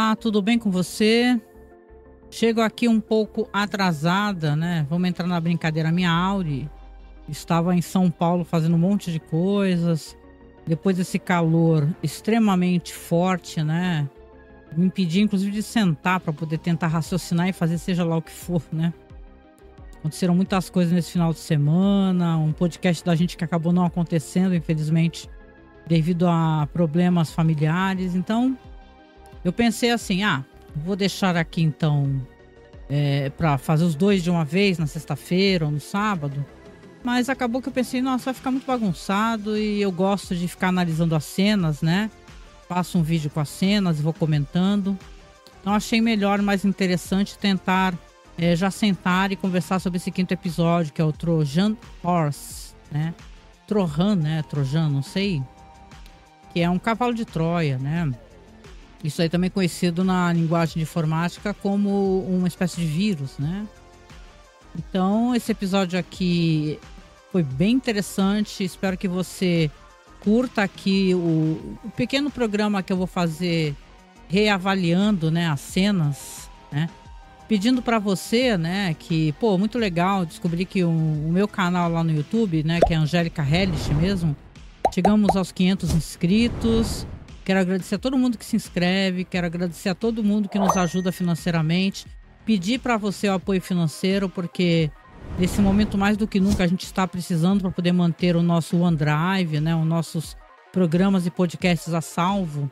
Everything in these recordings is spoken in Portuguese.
Olá, tudo bem com você? Chego aqui um pouco atrasada, né? Vamos entrar na brincadeira. Minha Auri estava em São Paulo fazendo um monte de coisas. Depois desse calor extremamente forte, né? Me impedia, inclusive, de sentar para poder tentar raciocinar e fazer seja lá o que for, né? Aconteceram muitas coisas nesse final de semana. Um podcast da gente que acabou não acontecendo, infelizmente, devido a problemas familiares. Então, eu pensei assim, vou deixar aqui então para fazer os dois de uma vez na sexta-feira ou no sábado. Mas acabou que eu pensei, nossa, vai ficar muito bagunçado e eu gosto de ficar analisando as cenas, né? Faço um vídeo com as cenas e vou comentando. Então achei melhor, mais interessante tentar já sentar e conversar sobre esse quinto episódio, que é o Trojan Horse, né? Trojan, né? Trojan, não sei. Que é um cavalo de Troia, né? Isso aí também conhecido na linguagem de informática como uma espécie de vírus, né? Então, esse episódio aqui foi bem interessante. Espero que você curta aqui o pequeno programa que eu vou fazer reavaliando, né, as cenas, né? Pedindo para você, né, que, muito legal descobrir que o meu canal lá no YouTube, né, que é Angélica Hellish mesmo, chegamos aos 500 inscritos. Quero agradecer a todo mundo que se inscreve, quero agradecer a todo mundo que nos ajuda financeiramente. Pedir para você o apoio financeiro, porque nesse momento mais do que nunca a gente está precisando para poder manter o nosso OneDrive, né, os nossos programas e podcasts a salvo.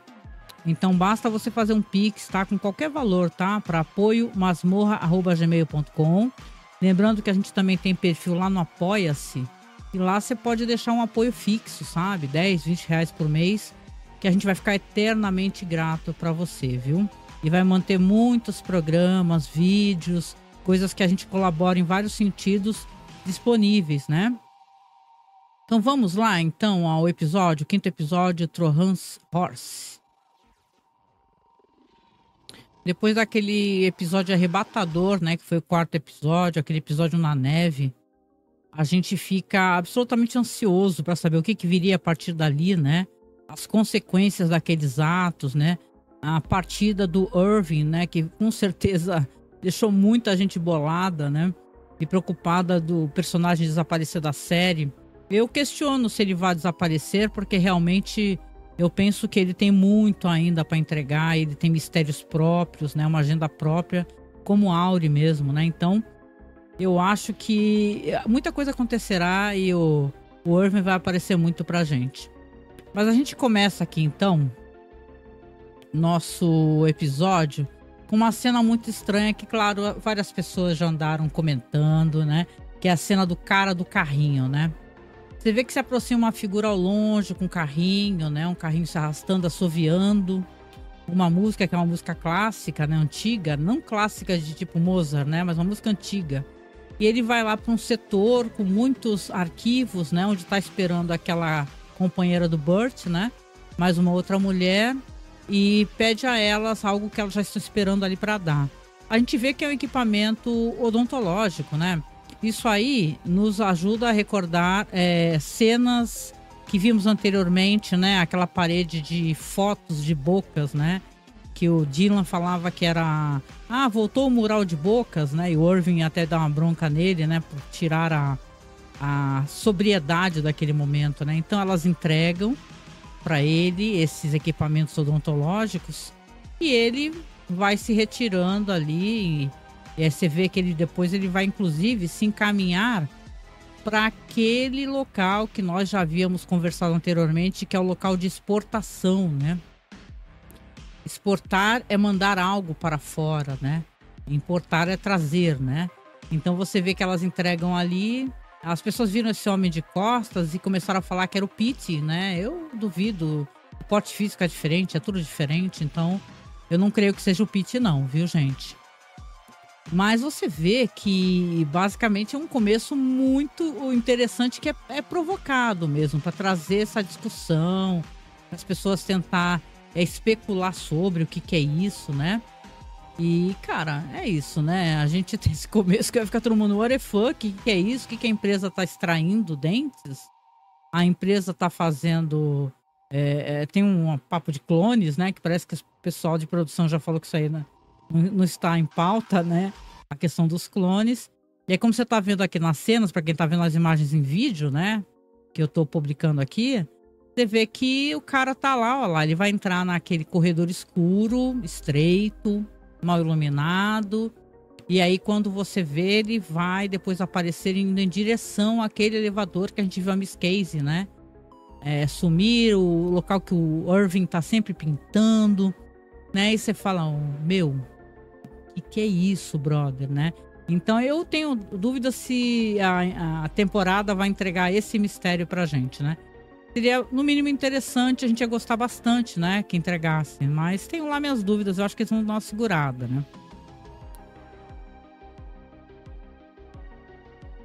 Então basta você fazer um Pix, tá? Com qualquer valor, tá? Para apoio masmorra@gmail.com. Lembrando que a gente também tem perfil lá no Apoia-se. E lá você pode deixar um apoio fixo, sabe? 10, 20 reais por mês. Que a gente vai ficar eternamente grato para você, viu? E vai manter muitos programas, vídeos, coisas que a gente colabora em vários sentidos disponíveis, né? Então vamos lá, então, ao episódio, o quinto episódio, Trojan's Horse. Depois daquele episódio arrebatador, né, que foi o quarto episódio, aquele episódio na neve, a gente fica absolutamente ansioso para saber o que viria a partir dali, né? As consequências daqueles atos, né? A partida do Irving, né? Que com certeza deixou muita gente bolada, né? E preocupada do personagem desaparecer da série. Eu questiono se ele vai desaparecer, porque realmente eu penso que ele tem muito ainda para entregar. Ele tem mistérios próprios, né? Uma agenda própria, como Auri mesmo, né? Então, eu acho que muita coisa acontecerá e o Irving vai aparecer muito pra gente. Mas a gente começa aqui então nosso episódio com uma cena muito estranha que, claro, várias pessoas já andaram comentando, né? Que é a cena do cara do carrinho, né? Você vê que se aproxima uma figura ao longe com um carrinho, né? Um carrinho se arrastando, assoviando. Uma música que é uma música clássica, né? Antiga, não clássica de tipo Mozart, né? Mas uma música antiga. E ele vai lá para um setor com muitos arquivos, né? Onde está esperando aquela companheira do Burt, né? Mais uma outra mulher, e pede a elas algo que elas já estão esperando ali para dar. A gente vê que é um equipamento odontológico, né? Isso aí nos ajuda a recordar cenas que vimos anteriormente, né? Aquela parede de fotos de bocas, né? Que o Dylan falava que era... voltou o mural de bocas, né? E o Irving até dá uma bronca nele, né? Por tirar a sobriedade daquele momento, né? Então elas entregam para ele esses equipamentos odontológicos e ele vai se retirando ali e você vê que ele depois ele vai inclusive se encaminhar para aquele local que nós já havíamos conversado anteriormente, que é o local de exportação, né? Exportar é mandar algo para fora, né? Importar é trazer, né? Então você vê que elas entregam ali. As pessoas viram esse homem de costas e começaram a falar que era o Pete, né? Eu duvido. O porte físico é diferente, é tudo diferente. Então, eu não creio que seja o Pete não, viu, gente? Mas você vê que, basicamente, é um começo muito interessante que é provocado mesmo, para trazer essa discussão, as pessoas tentar especular sobre o que é isso, né? E, cara, é isso, né? A gente tem esse começo que vai ficar todo mundo, what the fuck? O que é isso? O que a empresa tá extraindo dentes? A empresa tá fazendo Tem um papo de clones, né? Que parece que o pessoal de produção já falou que isso aí, né, não está em pauta, né? A questão dos clones. E aí, como você tá vendo aqui nas cenas, para quem tá vendo as imagens em vídeo, né? Que eu tô publicando aqui, você vê que o cara tá lá, ó lá, ele vai entrar naquele corredor escuro, estreito, mal iluminado. E aí, quando você vê, ele vai depois aparecer indo em direção àquele elevador que a gente viu a Miss Casey, né? Sumir, o local que o Irving tá sempre pintando, né? E você fala, oh, meu, que é isso, brother, né? Então eu tenho dúvida se a temporada vai entregar esse mistério pra gente, né? Seria, no mínimo, interessante, a gente ia gostar bastante, né? Que entregasse. Mas tenho lá minhas dúvidas, eu acho que eles vão dar uma segurada, né?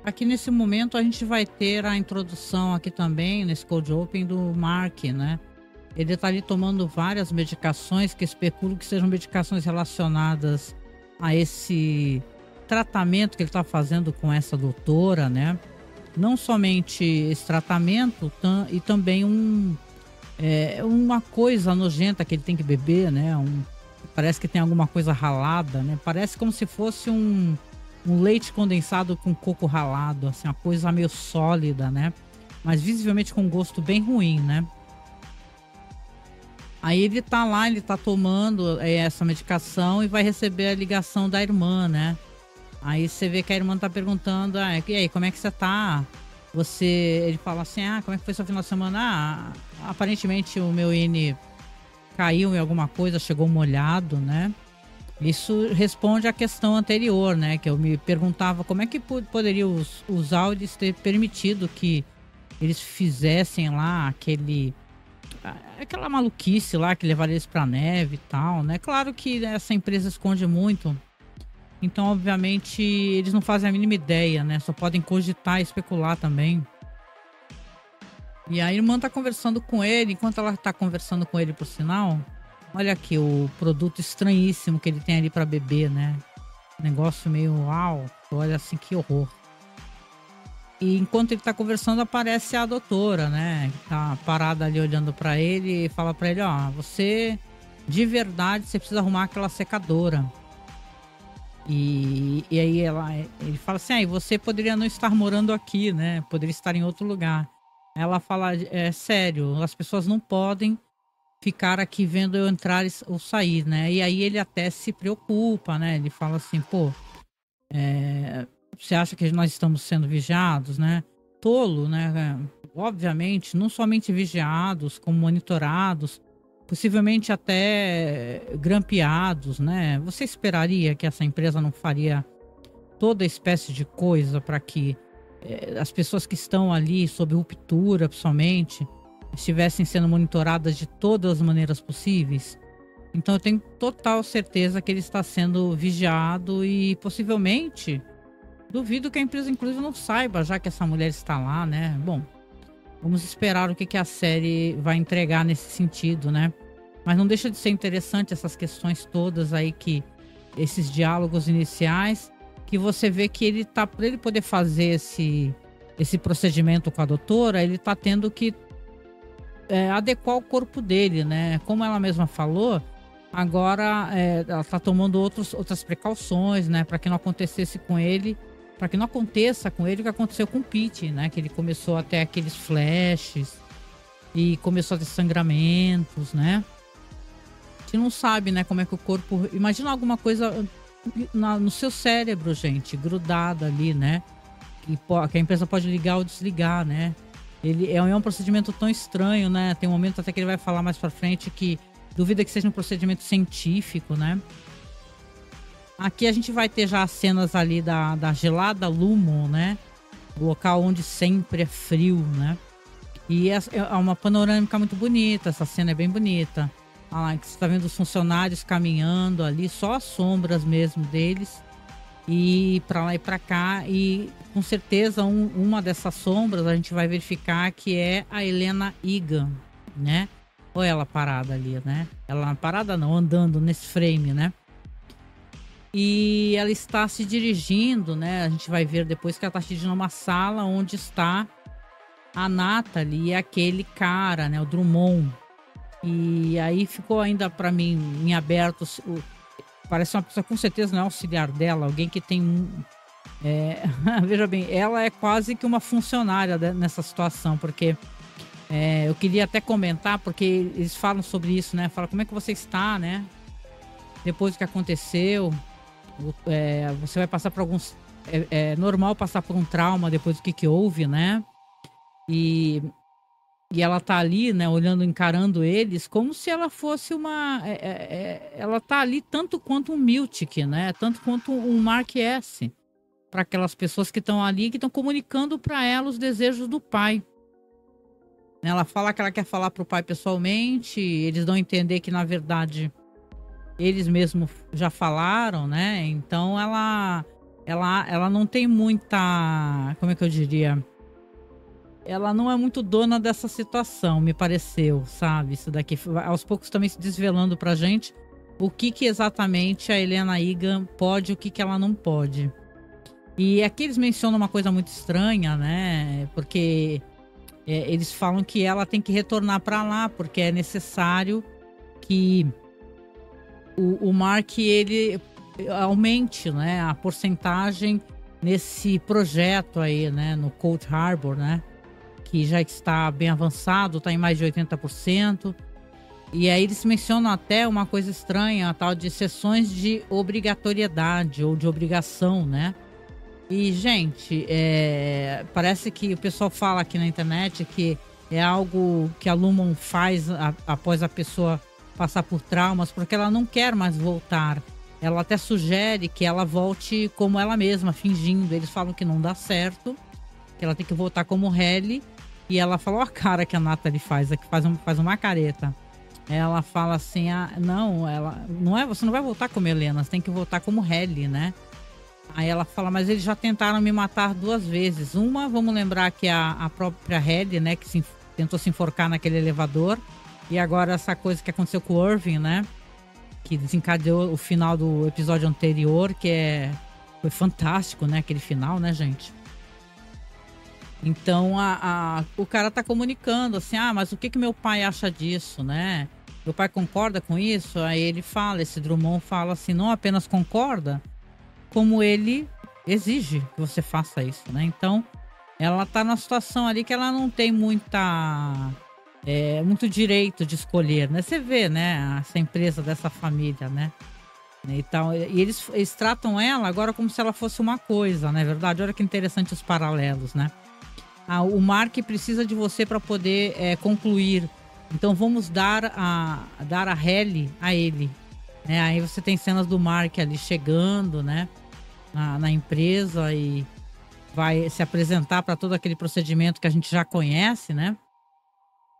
Aqui nesse momento a gente vai ter a introdução aqui também, nesse Cold Open, do Mark, né? Ele tá ali tomando várias medicações que especulo que sejam medicações relacionadas a esse tratamento que ele tá fazendo com essa doutora, né? Não somente esse tratamento, e também uma coisa nojenta que ele tem que beber, né? Parece que tem alguma coisa ralada, né? Parece como se fosse um leite condensado com coco ralado, assim, uma coisa meio sólida, né? Mas visivelmente com um gosto bem ruim, né? Aí ele tá lá, ele tá tomando essa medicação e vai receber a ligação da irmã, né? Aí você vê que a irmã tá perguntando, e aí, como é que você tá? Ele fala assim, como é que foi seu final de semana? Aparentemente o meu IN caiu em alguma coisa, chegou molhado, né? Isso responde à questão anterior, né? Que eu me perguntava como é que poderia os Audis ter permitido que eles fizessem lá aquela maluquice lá que levaria eles pra neve e tal, né? Claro que essa empresa esconde muito. Então, obviamente, eles não fazem a mínima ideia, né? Só podem cogitar e especular também. E a irmã tá conversando com ele. Enquanto ela tá conversando com ele, por sinal, olha aqui o produto estranhíssimo que ele tem ali pra beber, né? Negócio meio uau. Olha assim, que horror. E enquanto ele tá conversando, aparece a doutora, né? Tá parada ali olhando pra ele e fala pra ele, ó, você, de verdade, você precisa arrumar aquela secadora. E aí ele fala assim, aí você poderia não estar morando aqui, né? Poderia estar em outro lugar. Ela fala, sério, as pessoas não podem ficar aqui vendo eu entrar ou sair, né? E aí ele até se preocupa, né? Ele fala assim, pô, você acha que nós estamos sendo vigiados, né? Tolo, né? Obviamente, não somente vigiados, como monitorados, possivelmente até grampeados, né? Você esperaria que essa empresa não faria toda espécie de coisa para que as pessoas que estão ali sob ruptura, principalmente, estivessem sendo monitoradas de todas as maneiras possíveis? Então eu tenho total certeza que ele está sendo vigiado e possivelmente duvido que a empresa inclusive não saiba, já que essa mulher está lá, né? Bom, vamos esperar o que a série vai entregar nesse sentido, né? Mas não deixa de ser interessante essas questões todas aí, que esses diálogos iniciais, que você vê que ele tá, para ele poder fazer esse procedimento com a doutora, ele tá tendo que adequar o corpo dele, né? Como ela mesma falou, agora ela tá tomando outras precauções, né? Para que não acontecesse com ele, para que não aconteça com ele o que aconteceu com o Pete, né? Que ele começou a ter aqueles flashes e começou a ter sangramentos, né? A gente não sabe, né, como é que o corpo... Imagina alguma coisa no seu cérebro, gente, grudada ali, né? Que a empresa pode ligar ou desligar, né? Ele é um procedimento tão estranho, né? Tem um momento até que ele vai falar mais pra frente que duvida que seja um procedimento científico, né? Aqui a gente vai ter já as cenas ali da gelada Lumon, né? O local onde sempre é frio, né? E é uma panorâmica muito bonita, essa cena é bem bonita. Olha lá, que você tá vendo os funcionários caminhando ali, só as sombras mesmo deles. E pra lá e pra cá. E com certeza uma dessas sombras a gente vai verificar que é a Helena Egan, né? Ou ela parada ali, né? Ela parada não, andando nesse frame, né? E ela está se dirigindo, né? A gente vai ver depois que ela está se dirigindo a uma sala onde está a Natalie e aquele cara, né, o Drummond. E aí ficou ainda para mim em aberto. Parece uma pessoa, com certeza não é auxiliar dela, alguém que tem veja bem, ela é quase que uma funcionária nessa situação, porque eu queria até comentar, porque eles falam sobre isso, né? Fala como é que você está, né? Depois do que aconteceu, você vai passar por alguns. É normal passar por um trauma depois do que houve, né? E ela tá ali, né, olhando, encarando eles, como se ela fosse uma. Ela tá ali tanto quanto um Miltic, né? Tanto quanto um Mark S. Para aquelas pessoas que estão ali, que estão comunicando para ela os desejos do pai. Ela fala que ela quer falar para o pai pessoalmente, eles dão a entender que, na verdade, eles mesmos já falaram, né? Então ela não tem muita. Como é que eu diria? Ela não é muito dona dessa situação, me pareceu, sabe? Isso daqui, aos poucos também se desvelando pra gente o que exatamente a Helena Egan pode e o que ela não pode. E aqui eles mencionam uma coisa muito estranha, né? Porque eles falam que ela tem que retornar para lá, porque é necessário que o Mark ele aumente, né, a porcentagem nesse projeto aí, né, no Cold Harbor, né? Que já está bem avançado, está em mais de 80%. E aí eles mencionam até uma coisa estranha, a tal de sessões de obrigatoriedade ou de obrigação, né? E, gente, parece que o pessoal fala aqui na internet que é algo que a Lumon faz após a pessoa passar por traumas, porque ela não quer mais voltar. Ela até sugere que ela volte como ela mesma, fingindo. Eles falam que não dá certo, que ela tem que voltar como Helly. E ela fala, ó a cara que a Natalie faz, que faz uma careta. Ela fala assim, não, você não vai voltar como Helena, você tem que voltar como Helly, né? Aí ela fala, mas eles já tentaram me matar 2 vezes. Uma, vamos lembrar que a própria Helly, né, que tentou se enforcar naquele elevador. E agora essa coisa que aconteceu com o Irving, né? Que desencadeou o final do episódio anterior, foi fantástico, né? Aquele final, né, gente? Então o cara tá comunicando assim, mas o que meu pai acha disso, né? Meu pai concorda com isso? Aí ele fala, esse Drummond fala assim, não apenas concorda, como ele exige que você faça isso, né? Então ela tá numa situação ali que ela não tem muito direito de escolher, né? Você vê, né? Essa empresa dessa família, né? Então, e eles tratam ela agora como se ela fosse uma coisa, não é verdade? Olha que interessante os paralelos, né? O Mark precisa de você para poder concluir. Então vamos dar a Helly a ele. Né? Aí você tem cenas do Mark ali chegando, né? Na empresa e vai se apresentar para todo aquele procedimento que a gente já conhece, né?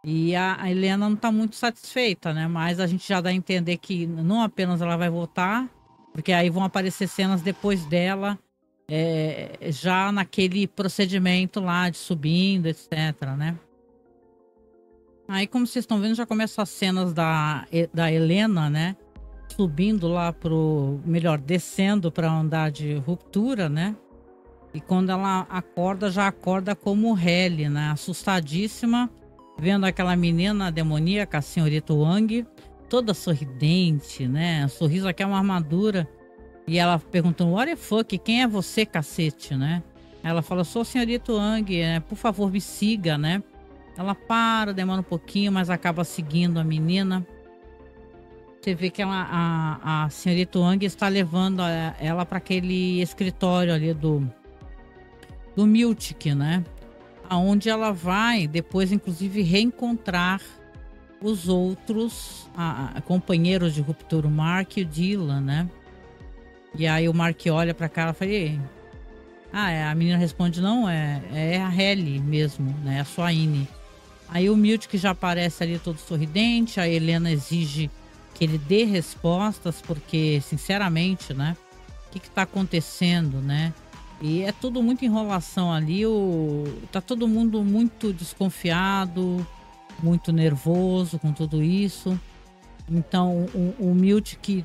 E a Helena não está muito satisfeita, né? Mas a gente já dá a entender que não apenas ela vai voltar, porque aí vão aparecer cenas depois dela. Já naquele procedimento lá de subindo, etc, né? Aí, como vocês estão vendo, já começam as cenas da Helena, né? Subindo lá descendo para andar de ruptura, né? E quando ela acorda, já acorda como Helly, né? Assustadíssima, vendo aquela menina demoníaca, a senhorita Wang, toda sorridente, né? Um sorriso aqui é uma armadura. E ela perguntou, what the fuck, quem é você, cacete, né? Ela fala, sou a senhorita Wang, por favor, me siga, né? Ela demora um pouquinho, mas acaba seguindo a menina. Você vê que a senhorita Wang está levando ela para aquele escritório ali do Miltic, né? Aonde ela vai depois, inclusive, reencontrar os outros companheiros de ruptura, o Mark e o Dylan, né? E aí o Mark olha pra cara e fala, a menina responde, não, é a Helly mesmo, né? A Swaine. Aí o Miltic já aparece ali todo sorridente, a Helena exige que ele dê respostas, porque, sinceramente, né? O que tá acontecendo, né? E é tudo muito enrolação ali, tá todo mundo muito desconfiado, muito nervoso com tudo isso. Então o Miltic,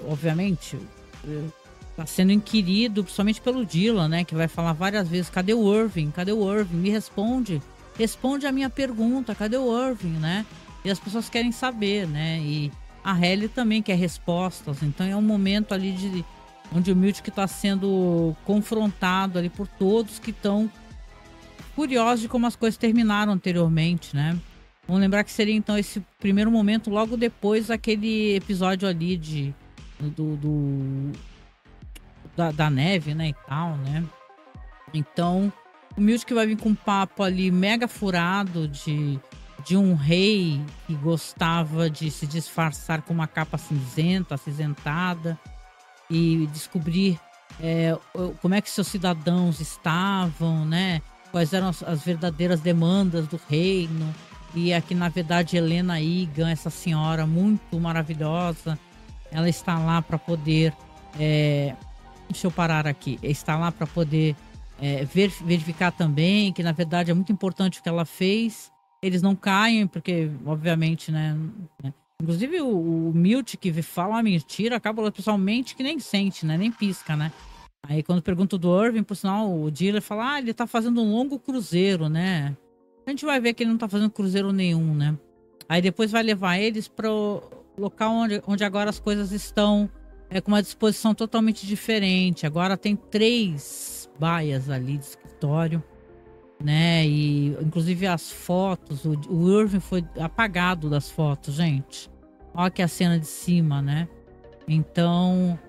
obviamente, tá sendo inquirido, principalmente pelo Dylan, né? Que vai falar várias vezes, cadê o Irving? Cadê o Irving? Me responde. responde a minha pergunta, cadê o Irving, né? E as pessoas querem saber, né? E a Halle também quer respostas. Então é um momento ali onde o Miltic está sendo confrontado ali por todos que estão curiosos de como as coisas terminaram anteriormente, né? Vamos lembrar que seria então esse primeiro momento logo depois daquele episódio ali da neve, né, e tal, né? Então o Miltic vai vir com um papo ali mega furado de um rei que gostava de se disfarçar com uma capa cinzenta, acinzentada, e descobrir como é que seus cidadãos estavam, né? Quais eram as verdadeiras demandas do reino. E aqui, na verdade, Helena Egan, essa senhora muito maravilhosa, ela está lá para poder... deixa eu parar aqui. Está lá para poder verificar também que, na verdade, é muito importante o que ela fez. Eles não caem, porque, obviamente, né? Inclusive, o Miltic que fala uma mentira, acaba pessoalmente que nem sente, né? Nem pisca, né? Aí, quando pergunto do Irving, por sinal, o dealer fala, ele tá fazendo um longo cruzeiro, né? A gente vai ver que ele não tá fazendo cruzeiro nenhum, né? Aí depois vai levar eles pro local onde agora as coisas estão com uma disposição totalmente diferente. Agora tem 3 baias ali de escritório, né? E inclusive as fotos, o Irving foi apagado das fotos, gente. Olha que a cena de cima, né? Então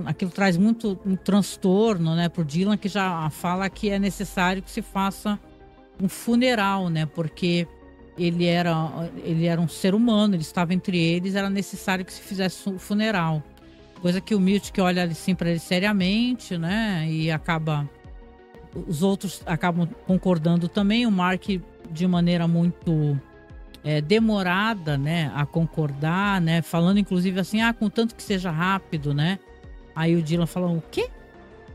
aquilo traz muito um transtorno, né, pro Dylan, que já fala que é necessário que se faça um funeral, né? Porque ele era um ser humano, ele estava entre eles, era necessário que se fizesse um funeral. Coisa que o Miltic olha assim para ele seriamente, né? E os outros acabam concordando também. O Mark, de maneira muito demorada, né, a concordar, né? Falando inclusive assim, contanto que seja rápido, né? Aí o Dylan fala, o quê?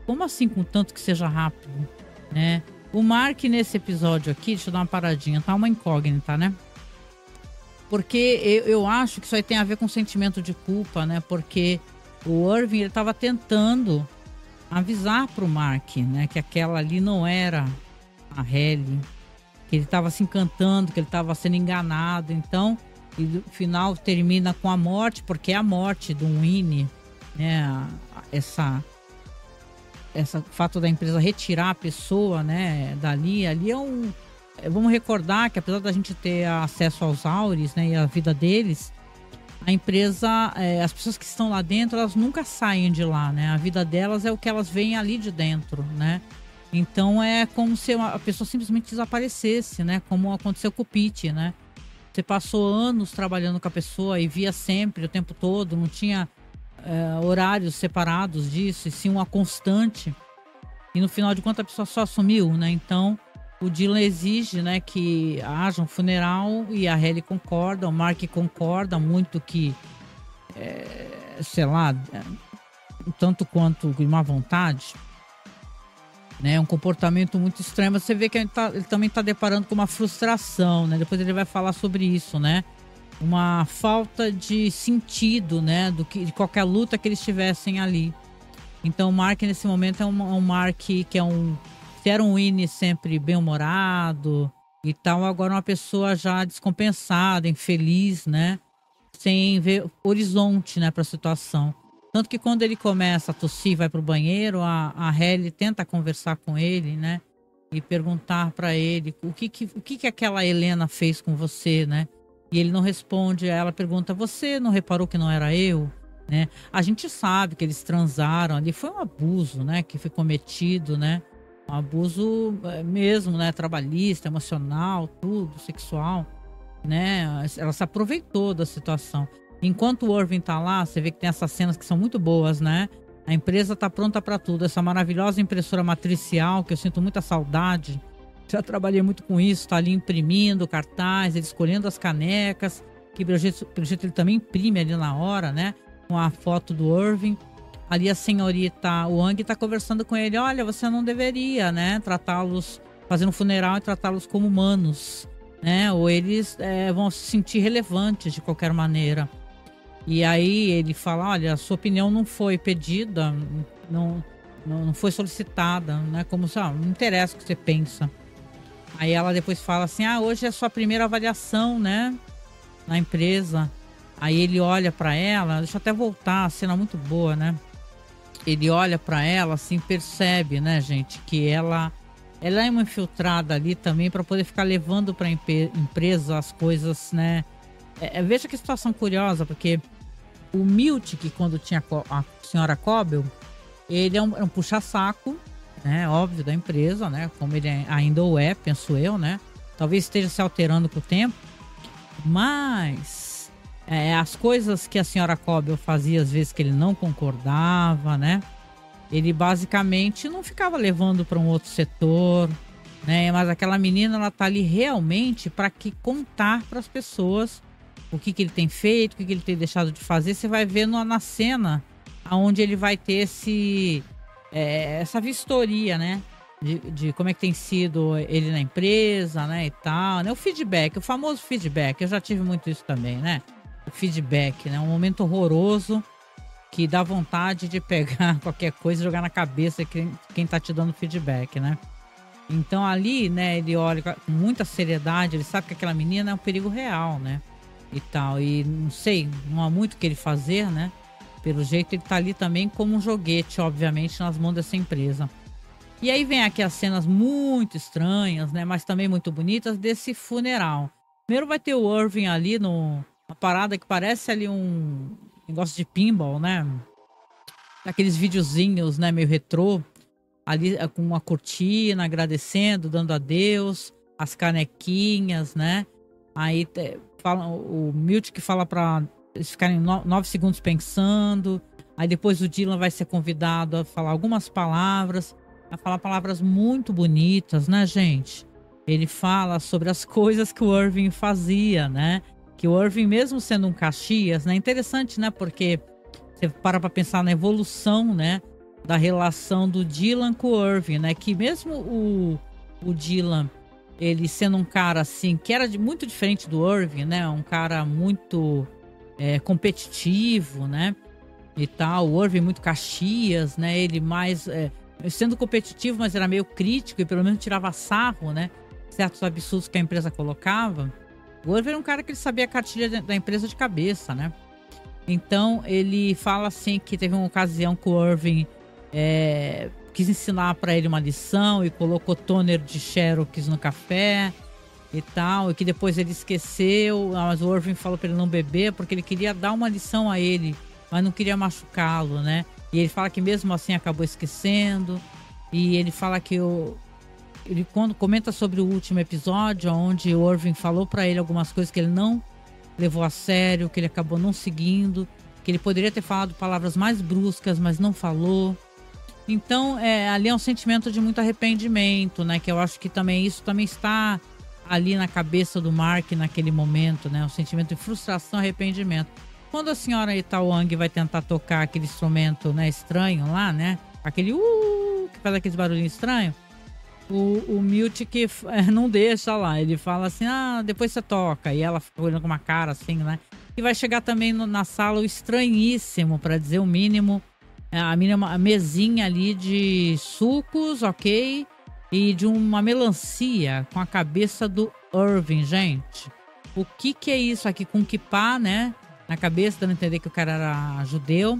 Como assim contanto que seja rápido, né? O Mark nesse episódio aqui, deixa eu dar uma paradinha, tá uma incógnita, né? Porque eu acho que isso aí tem a ver com sentimento de culpa, né? Porque o Irving, ele tava tentando avisar pro Mark, né? Que aquela ali não era a Halle, que ele tava se encantando, que ele tava sendo enganado. Então, e no final termina com a morte, porque é a morte do Winnie, né? Esse fato da empresa retirar a pessoa, né, dali, ali vamos recordar que apesar da gente ter acesso aos Auris, né, e a vida deles, a empresa, as pessoas que estão lá dentro, elas nunca saem de lá, né, a vida delas é o que elas veem ali de dentro, né, então é como se a pessoa simplesmente desaparecesse, né, como aconteceu com o Pete, né, você passou anos trabalhando com a pessoa e via sempre, o tempo todo, não tinha horários separados disso, e sim uma constante. E no final de contas a pessoa só sumiu, né? Então o Dylan exige, né, que haja um funeral e a Halle concorda, o Mark concorda muito que, sei lá, tanto quanto de má vontade, né? Um comportamento muito estranho. Mas você vê que ele também está deparando com uma frustração, né? Depois ele vai falar sobre isso, né? Uma falta de sentido, né, de qualquer luta que eles tivessem ali. Então o Mark nesse momento é um Mark que se era um Winnie sempre bem-humorado e tal, agora uma pessoa já descompensada, infeliz, né, sem ver horizonte, né, para a situação. Tanto que quando ele começa a tossir, vai pro banheiro, a Halle tenta conversar com ele, né, e perguntar para ele o que aquela Helena fez com você, né? E ele não responde, ela pergunta, você não reparou que não era eu? Né? A gente sabe que eles transaram ali, foi um abuso, né, que foi cometido, né? Um abuso mesmo, né, trabalhista, emocional, tudo, sexual, né? Ela se aproveitou da situação. Enquanto o Irving tá lá, você vê que tem essas cenas que são muito boas, né? A empresa tá pronta para tudo, essa maravilhosa impressora matricial, que eu sinto muita saudade. Já trabalhei muito com isso, tá ali imprimindo cartaz, ele escolhendo as canecas, que pelo jeito ele também imprime ali na hora, né? Com a foto do Irving. Ali a senhorita Wang tá conversando com ele, olha, você não deveria, né? Tratá-los, fazer um funeral e tratá-los como humanos, né? Ou eles vão se sentir relevantes de qualquer maneira. E aí ele fala, olha, a sua opinião não foi pedida, não foi solicitada, né? Como se, não interessa o que você pensa. Aí ela depois fala assim, hoje é a sua primeira avaliação, né, na empresa. Aí ele olha pra ela, deixa eu até voltar, a cena muito boa, né? Ele olha pra ela, assim, percebe, né, gente, que ela é uma infiltrada ali também para poder ficar levando pra empresa as coisas, né? Veja que situação curiosa, porque o Milt, que quando tinha a senhora Cobel, ele é um puxa-saco, né? Óbvio, da empresa, né? Como ele ainda o é, penso eu, né? Talvez esteja se alterando com o tempo. Mas as coisas que a senhora Cobel fazia, às vezes que ele não concordava, né? Ele basicamente não ficava levando para um outro setor, né? Mas aquela menina, ela tá ali realmente para que contar para as pessoas o que ele tem feito, o que ele tem deixado de fazer. Você vai ver na cena onde ele vai ter essa vistoria, né? De como é que tem sido ele na empresa, né? E tal, né? O feedback, o famoso feedback. Eu já tive muito isso também, né? O feedback, né? Um momento horroroso que dá vontade de pegar qualquer coisa e jogar na cabeça quem tá te dando feedback, né? Então ali, né, ele olha com muita seriedade, ele sabe que aquela menina é um perigo real, né? E tal, e não sei, não há muito o que ele fazer, né? Pelo jeito ele tá ali também como um joguete, obviamente, nas mãos dessa empresa. E aí vem aqui as cenas muito estranhas, né? Mas também muito bonitas desse funeral. Primeiro vai ter o Irving ali uma parada que parece ali um negócio de pinball, né? Aqueles videozinhos, né? Meio retrô. Ali com uma cortina, agradecendo, dando adeus. As canequinhas, né? Aí o Milt que fala pra eles ficarem 9 segundos pensando. Aí depois o Dylan vai ser convidado a falar algumas palavras. A falar palavras muito bonitas, né, gente? Ele fala sobre as coisas que o Irving fazia, né? Que o Irving, mesmo sendo um Caxias, né? Interessante, né? Porque você para pra pensar na evolução, né? Da relação do Dylan com o Irving, né? Que mesmo o Dylan, ele sendo um cara assim, que era muito diferente do Irving, né? Um cara muito competitivo, né? E tal. O Irving muito Caxias, né? Ele mais... sendo competitivo, mas era meio crítico e pelo menos tirava sarro, né? Certos absurdos que a empresa colocava. O Irving era um cara que ele sabia a cartilha da empresa de cabeça, né? Então ele fala assim que teve uma ocasião que o Irving quis ensinar para ele uma lição e colocou toner de Xerox no café e tal, e que depois ele esqueceu, mas o Irving falou para ele não beber porque ele queria dar uma lição a ele, mas não queria machucá-lo, né? E ele fala que mesmo assim acabou esquecendo. E ele fala que ele quando comenta sobre o último episódio, onde o Irving falou para ele algumas coisas que ele não levou a sério, que ele acabou não seguindo, que ele poderia ter falado palavras mais bruscas, mas não falou. Então, ali é um sentimento de muito arrependimento, né? Que eu acho que também isso também está ali na cabeça do Mark naquele momento, né? Um sentimento de frustração e arrependimento. Quando a senhora Itawang vai tentar tocar aquele instrumento, né, estranho lá, né? Aquele que faz aqueles barulhinhos estranhos. O Milt que não deixa lá. Ele fala assim, depois você toca. E ela fica olhando com uma cara assim, né? E vai chegar também na sala o estranhíssimo, para dizer o mínimo. A mesinha ali de sucos, ok? E de uma melancia com a cabeça do Irving, gente. O que é isso aqui com kippah, né? Na cabeça, dando a entender que o cara era judeu.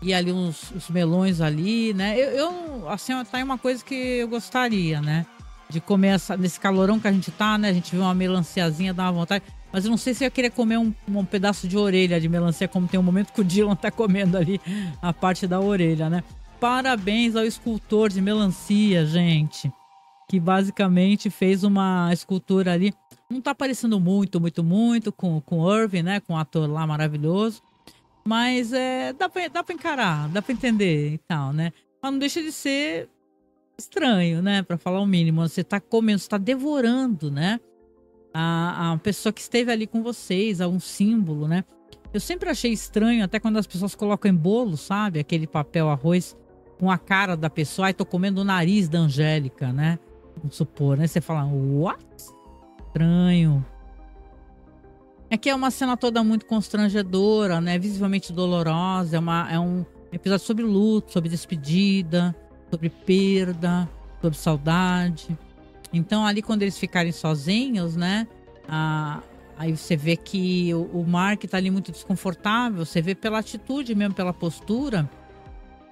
E ali uns melões ali, né? Eu assim, tá aí uma coisa que eu gostaria, né? De comer nesse calorão que a gente tá, né? A gente vê uma melanciazinha, dá uma vontade. Mas eu não sei se eu queria comer um pedaço de orelha de melancia, como tem um momento que o Dylan tá comendo ali a parte da orelha, né? Parabéns ao escultor de melancia, gente. Que basicamente fez uma escultura ali. Não tá parecendo muito com o Irving, né? Com o ator lá maravilhoso. Mas dá pra encarar, dá pra entender e tal, né? Mas não deixa de ser estranho, né? Pra falar o mínimo. Você tá comendo, você tá devorando, né? A pessoa que esteve ali com vocês, algum símbolo, né? Eu sempre achei estranho, até quando as pessoas colocam em bolo, sabe? Aquele papel arroz com a cara da pessoa. Ai, tô comendo o nariz da Angélica, né? Vamos supor, né? Você fala, what? Estranho. Aqui é uma cena toda muito constrangedora, né? Visivelmente dolorosa. É um episódio sobre luto, sobre despedida, sobre perda, sobre saudade. Então ali quando eles ficarem sozinhos, né? Aí você vê que o Mark tá ali muito desconfortável. Você vê pela atitude mesmo, pela postura,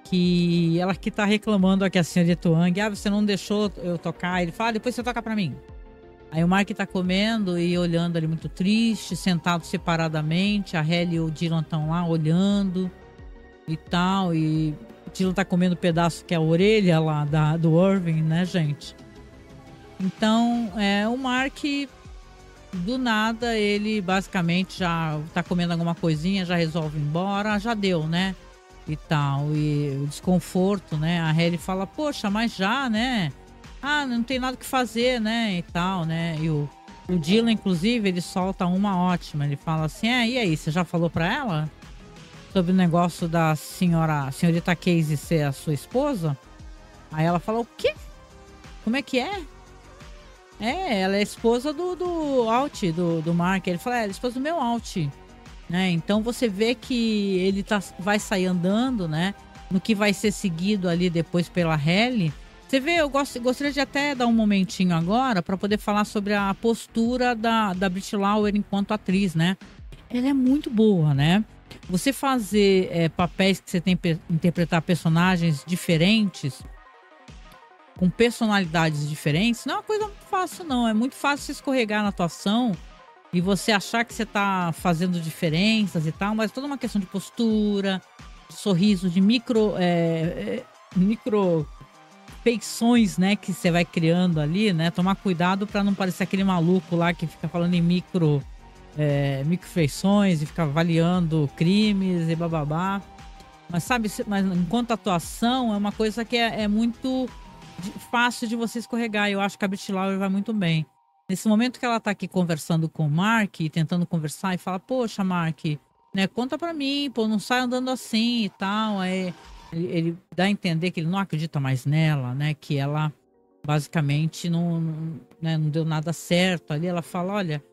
que ela que tá reclamando aqui, a senhorita Wang. Ah, você não deixou eu tocar. Ele fala, depois você toca pra mim. Aí o Mark tá comendo e olhando ali muito triste, sentado separadamente. A Halle e o Dylan estão lá olhando e tal. E o Dylan tá comendo um pedaço que é a orelha lá do Irving, né, gente? Então, o Mark, do nada, ele basicamente já tá comendo alguma coisinha, já resolve ir embora, já deu, né? E tal. E o desconforto, né? A Halle fala, poxa, mas já, né? Ah, não tem nada o que fazer, né? E tal, né? E o Dylan, inclusive, ele solta uma ótima. Ele fala assim, e aí, você já falou pra ela? Sobre o negócio da senhorita Casey ser a sua esposa? Aí ela fala, o quê? Como é que é? Ela é esposa do Alt, do Mark. Ele fala, ela é esposa do meu Alt. Né? Então você vê que ele vai sair andando, né? No que vai ser seguido ali depois pela Halle. Você vê, eu gostaria de até dar um momentinho agora para poder falar sobre a postura da Brit Lauer enquanto atriz, né? Ela é muito boa, né? Você fazer papéis que você tem que interpretar personagens diferentes, com personalidades diferentes, não é uma coisa muito fácil, não. É muito fácil se escorregar na atuação e você achar que você tá fazendo diferenças e tal, mas é toda uma questão de postura, de sorriso, de micro feições, né, que você vai criando ali, né? Tomar cuidado para não parecer aquele maluco lá que fica falando em micro feições e fica avaliando crimes e bababá. Mas sabe, mas enquanto atuação é uma coisa que é muito fácil de você escorregar. Eu acho que a Brit Lauer vai muito bem. Nesse momento que ela tá aqui conversando com o Mark, tentando conversar, e fala, poxa, Mark, né, conta pra mim, pô, não sai andando assim e tal. Aí ele dá a entender que ele não acredita mais nela, né, que ela basicamente né, não deu nada certo ali. Ela fala, olha,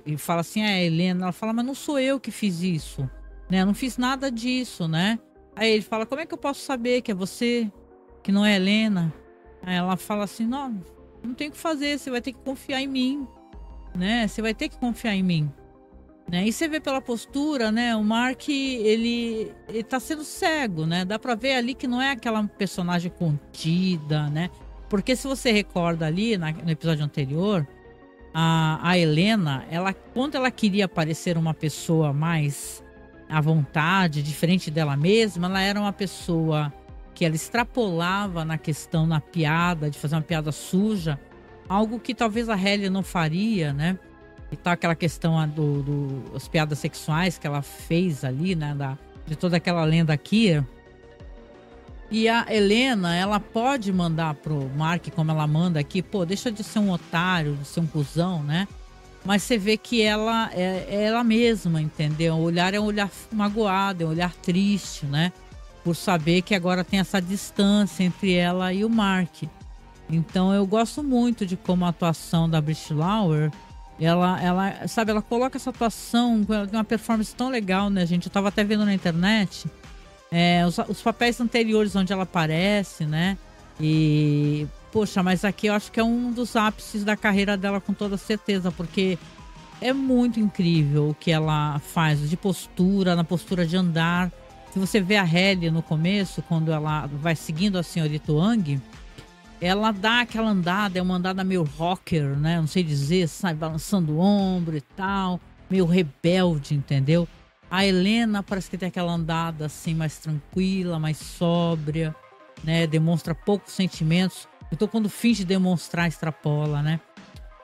e fala assim, Helena, ela fala, mas não sou eu que fiz isso, né, eu não fiz nada disso, né. Aí ele fala, como é que eu posso saber que é você, que não é Helena? Aí ela fala assim, não tem o que fazer, você vai ter que confiar em mim, né? Você vai ter que confiar em mim, né? E você vê pela postura, né? O Mark, ele tá sendo cego, né? Dá pra ver ali que não é aquela personagem contida, né? Porque se você recorda ali no episódio anterior, a Helena, quando ela queria parecer uma pessoa mais à vontade, diferente dela mesma, ela era uma pessoa que ela extrapolava na questão, na piada, de fazer uma piada suja, algo que talvez a Halle não faria, né? E tá aquela questão das piadas sexuais que ela fez ali, né? De toda aquela lenda aqui. E a Helena, ela pode mandar pro Mark, como ela manda aqui, pô, deixa de ser um otário, de ser um cuzão, né? Mas você vê que ela é ela mesma, entendeu? O olhar é um olhar magoado, é um olhar triste, né? Por saber que agora tem essa distância entre ela e o Mark. Então eu gosto muito de como a atuação da Brit Lauer, ela coloca essa atuação com uma performance tão legal, né, gente? Eu tava até vendo na internet os papéis anteriores onde ela aparece, né? E, poxa, mas aqui eu acho que é um dos ápices da carreira dela com toda certeza, porque é muito incrível o que ela faz de postura, na postura de andar. Se você vê a Halle no começo, quando ela vai seguindo a senhorita Wang, ela dá aquela andada, é uma andada meio rocker, né? Não sei dizer, sai balançando o ombro e tal, meio rebelde, entendeu? A Helena parece que tem aquela andada assim, mais tranquila, mais sóbria, né? Demonstra poucos sentimentos. Então, quando finge demonstrar, extrapola, né?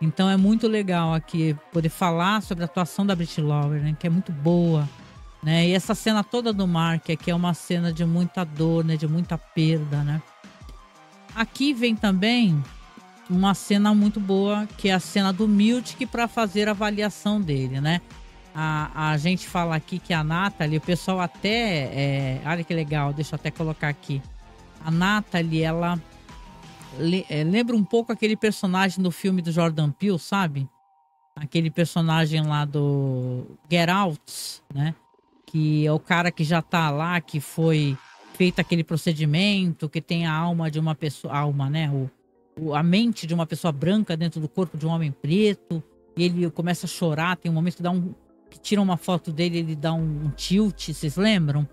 Então, é muito legal aqui poder falar sobre a atuação da Brit Lauer, né? Que é muito boa. Né? E essa cena toda do Mark aqui é uma cena de muita dor, né? De muita perda, né? Aqui vem também uma cena muito boa, que é a cena do Miltic para fazer a avaliação dele, né? A gente fala aqui que a Natalie, o pessoal até... olha que legal, deixa eu até colocar aqui. A Natalie, ela lembra um pouco aquele personagem do filme do Jordan Peele, sabe? Aquele personagem lá do Get Out, né? Que é o cara que já tá lá, que foi feito aquele procedimento, que tem a alma de uma pessoa, alma, né? a mente de uma pessoa branca dentro do corpo de um homem preto, e ele começa a chorar. Tem um momento que tira uma foto dele, ele dá um tilt, vocês lembram?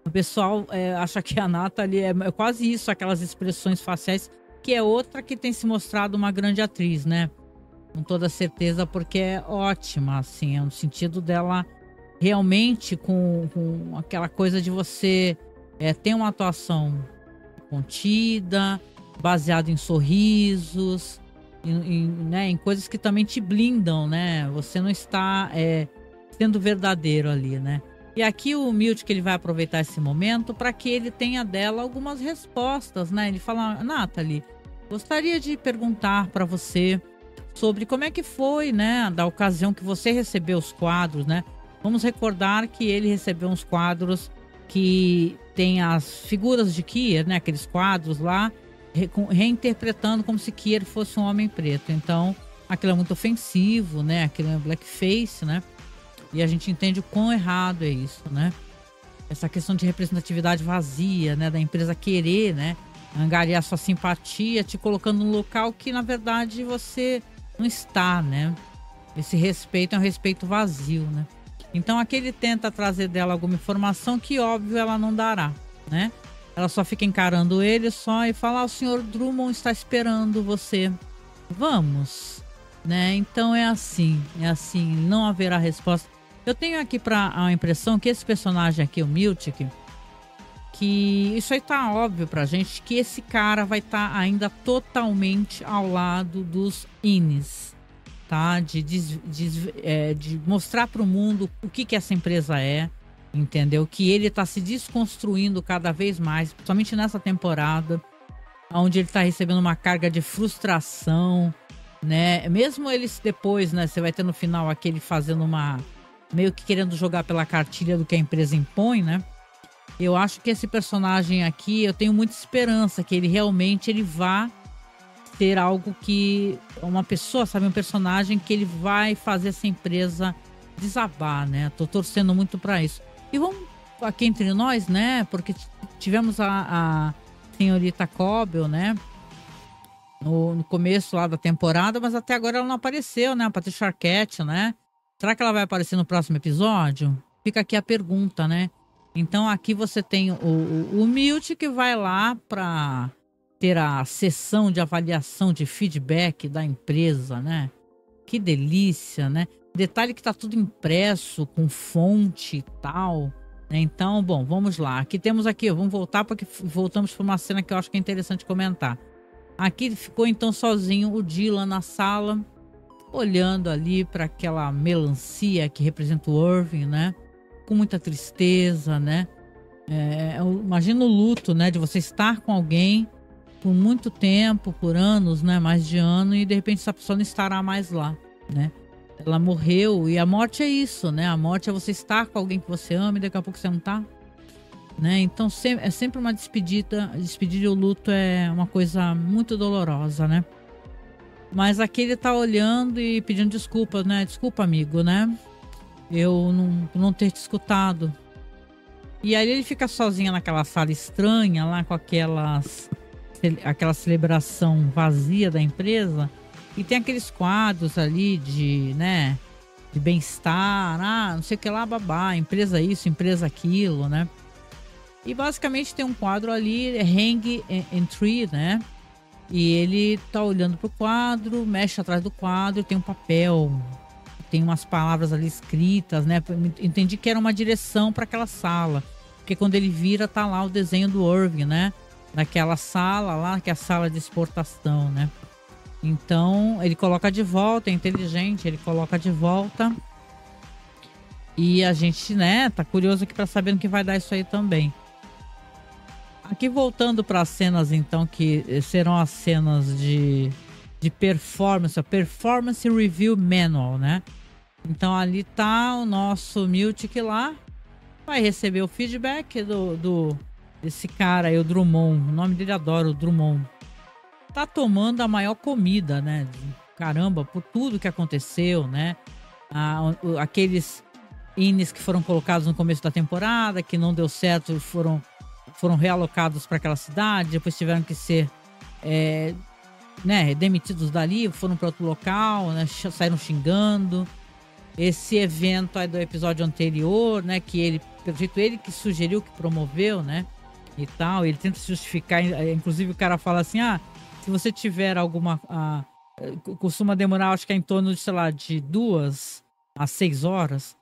O pessoal acha que a Natalie é quase isso, aquelas expressões faciais, que é outra que tem se mostrado uma grande atriz, né? Com toda certeza, porque é ótima, assim, no sentido dela realmente com aquela coisa de você ter uma atuação contida, baseada em sorrisos, né, em coisas que também te blindam, né? Você não está sendo verdadeiro ali, né? E aqui o Miltic, ele vai aproveitar esse momento para que ele tenha dela algumas respostas, né? Ele fala: Natalie, gostaria de perguntar para você sobre como é que foi, né, da ocasião que você recebeu os quadros, né? Vamos recordar que ele recebeu uns quadros que tem as figuras de Kier, né? Aqueles quadros lá, reinterpretando como se Kier fosse um homem preto. Então, aquilo é muito ofensivo, né? Aquilo é blackface, né? E a gente entende o quão errado é isso, né? Essa questão de representatividade vazia, né? Da empresa querer, né, angariar sua simpatia, te colocando num local que, na verdade, você não está, né? Esse respeito é um respeito vazio, né? Então, aqui ele tenta trazer dela alguma informação que, óbvio, ela não dará, né? Ela só fica encarando ele só e fala: o senhor Drummond está esperando você. Vamos, né? Então é assim, não haverá resposta. Eu tenho aqui a impressão que esse personagem aqui, o Miltic, que isso aí tá óbvio pra gente, que esse cara vai estar ainda totalmente ao lado dos Innis, tá? De mostrar pro mundo o que essa empresa é, entendeu? Que ele tá se desconstruindo cada vez mais, principalmente nessa temporada, onde ele tá recebendo uma carga de frustração, né? Mesmo eles depois, né? Você vai ter no final aquele fazendo meio que querendo jogar pela cartilha do que a empresa impõe, né? Eu acho que esse personagem aqui, eu tenho muita esperança que ele realmente vá ter algo que... uma pessoa, sabe? Um personagem que ele vai fazer essa empresa desabar, né? Tô torcendo muito pra isso. E vamos aqui entre nós, né? Porque tivemos a senhorita Cobble, né? No começo lá da temporada, mas até agora ela não apareceu, né? A Patricia Arquette, né? Será que ela vai aparecer no próximo episódio? Fica aqui a pergunta, né? Então aqui você tem o Miltic, que vai lá para ter a sessão de avaliação de feedback da empresa, né? Que delícia, né? Detalhe que tá tudo impresso com fonte e tal, né? Então, bom, vamos lá. Aqui temos vamos voltar porque voltamos para uma cena que eu acho que é interessante comentar. Aqui ficou então sozinho o Dylan na sala, olhando ali para aquela melancia que representa o Irving, né? Com muita tristeza, né? Imagina o luto, né? De você estar com alguém por muito tempo, por anos, né? Mais de ano, e de repente essa pessoa não estará mais lá, né? Ela morreu, e a morte é isso, né? A morte é você estar com alguém que você ama e daqui a pouco você não tá, né? Então é sempre uma despedida. Despedir e o luto é uma coisa muito dolorosa, né? Mas aqui ele tá olhando e pedindo desculpas, né? Desculpa, amigo, né? Eu não ter te escutado. E aí ele fica sozinho naquela sala estranha lá com aquela celebração vazia da empresa. E tem aqueles quadros ali de, né? De bem-estar, não sei o que lá, babá, empresa isso, empresa aquilo, né? E basicamente tem um quadro ali, Hang and Tree, né? E ele tá olhando pro quadro, mexe atrás do quadro, tem um papel, tem umas palavras ali escritas, né? Entendi que era uma direção para aquela sala, porque quando ele vira tá lá o desenho do Irving, né? Naquela sala lá, que é a sala de exportação, né? Então ele coloca de volta, é inteligente, ele coloca de volta. E a gente, né, tá curioso aqui para saber no que vai dar isso aí também. Aqui voltando para as cenas então, que serão as cenas de performance, a Performance Review Manual, né? Então ali tá o nosso Miltic lá, vai receber o feedback desse cara aí, o Drummond. O nome dele adoro, o Drummond. Tá tomando a maior comida, né? Caramba, por tudo que aconteceu, né? Aqueles Innis que foram colocados no começo da temporada, que não deu certo, foram realocados para aquela cidade, depois tiveram que ser né, demitidos dali, foram para outro local, né, saíram xingando. Esse evento aí do episódio anterior, né, que ele, pelo jeito, ele que sugeriu, que promoveu, né, e tal. Ele tenta se justificar, inclusive o cara fala assim, se você tiver alguma... costuma demorar, acho que é em torno de, sei lá, de 2 a 6 horas.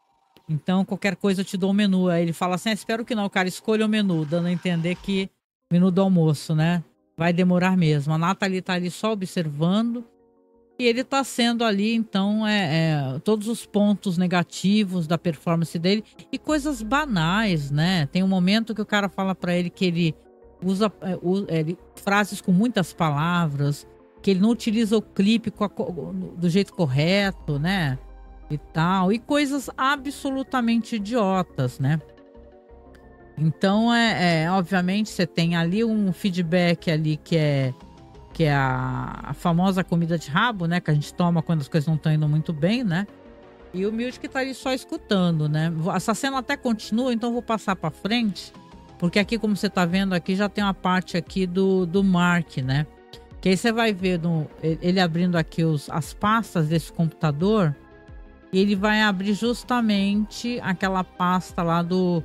Então, qualquer coisa eu te dou o menu. Aí ele fala assim, espero que não, cara, escolha o menu, dando a entender que menu do almoço, né? Vai demorar mesmo. A Natalie tá ali só observando. E ele tá sendo ali, então, todos os pontos negativos da performance dele. E coisas banais, né? Tem um momento que o cara fala pra ele que ele usa frases com muitas palavras, que ele não utiliza o clipe do jeito correto, né? E tal. E coisas absolutamente idiotas, né? Então, obviamente, você tem ali um feedback ali que é a famosa comida de rabo, né? Que a gente toma quando as coisas não estão indo muito bem, né? E o Miltic tá ali só escutando, né? Essa cena até continua, então eu vou passar pra frente. Porque aqui, como você tá vendo aqui, já tem uma parte aqui do Mark, né? Que aí você vai ver ele abrindo aqui as pastas desse computador. E ele vai abrir justamente aquela pasta lá do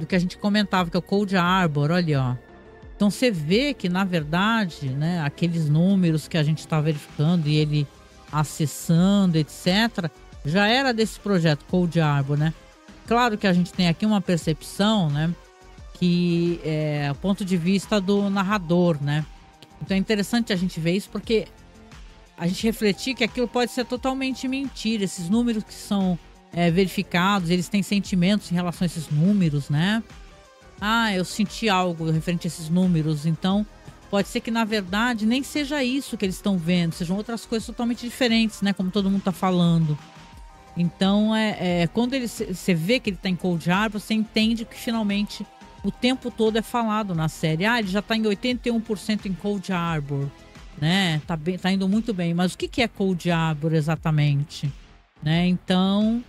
que a gente comentava, que é o Cold Harbor, olha, ó. Então você vê que, na verdade, né, aqueles números que a gente está verificando e ele acessando, etc., já era desse projeto Cold Harbor, né? Claro que a gente tem aqui uma percepção, né, que é o ponto de vista do narrador, né? Então é interessante a gente ver isso, porque a gente refletir que aquilo pode ser totalmente mentira. Esses números que são verificados, eles têm sentimentos em relação a esses números, né? Eu senti algo referente a esses números. Então, pode ser que, na verdade, nem seja isso que eles estão vendo. Sejam outras coisas totalmente diferentes, né? Como todo mundo tá falando. Então, quando você vê que ele tá em Cold Harbor, você entende que, finalmente, o tempo todo é falado na série. Ele já tá em 81% em Cold Harbor, né? Tá indo muito bem. Mas o que é Cold Harbor exatamente? Né? Então...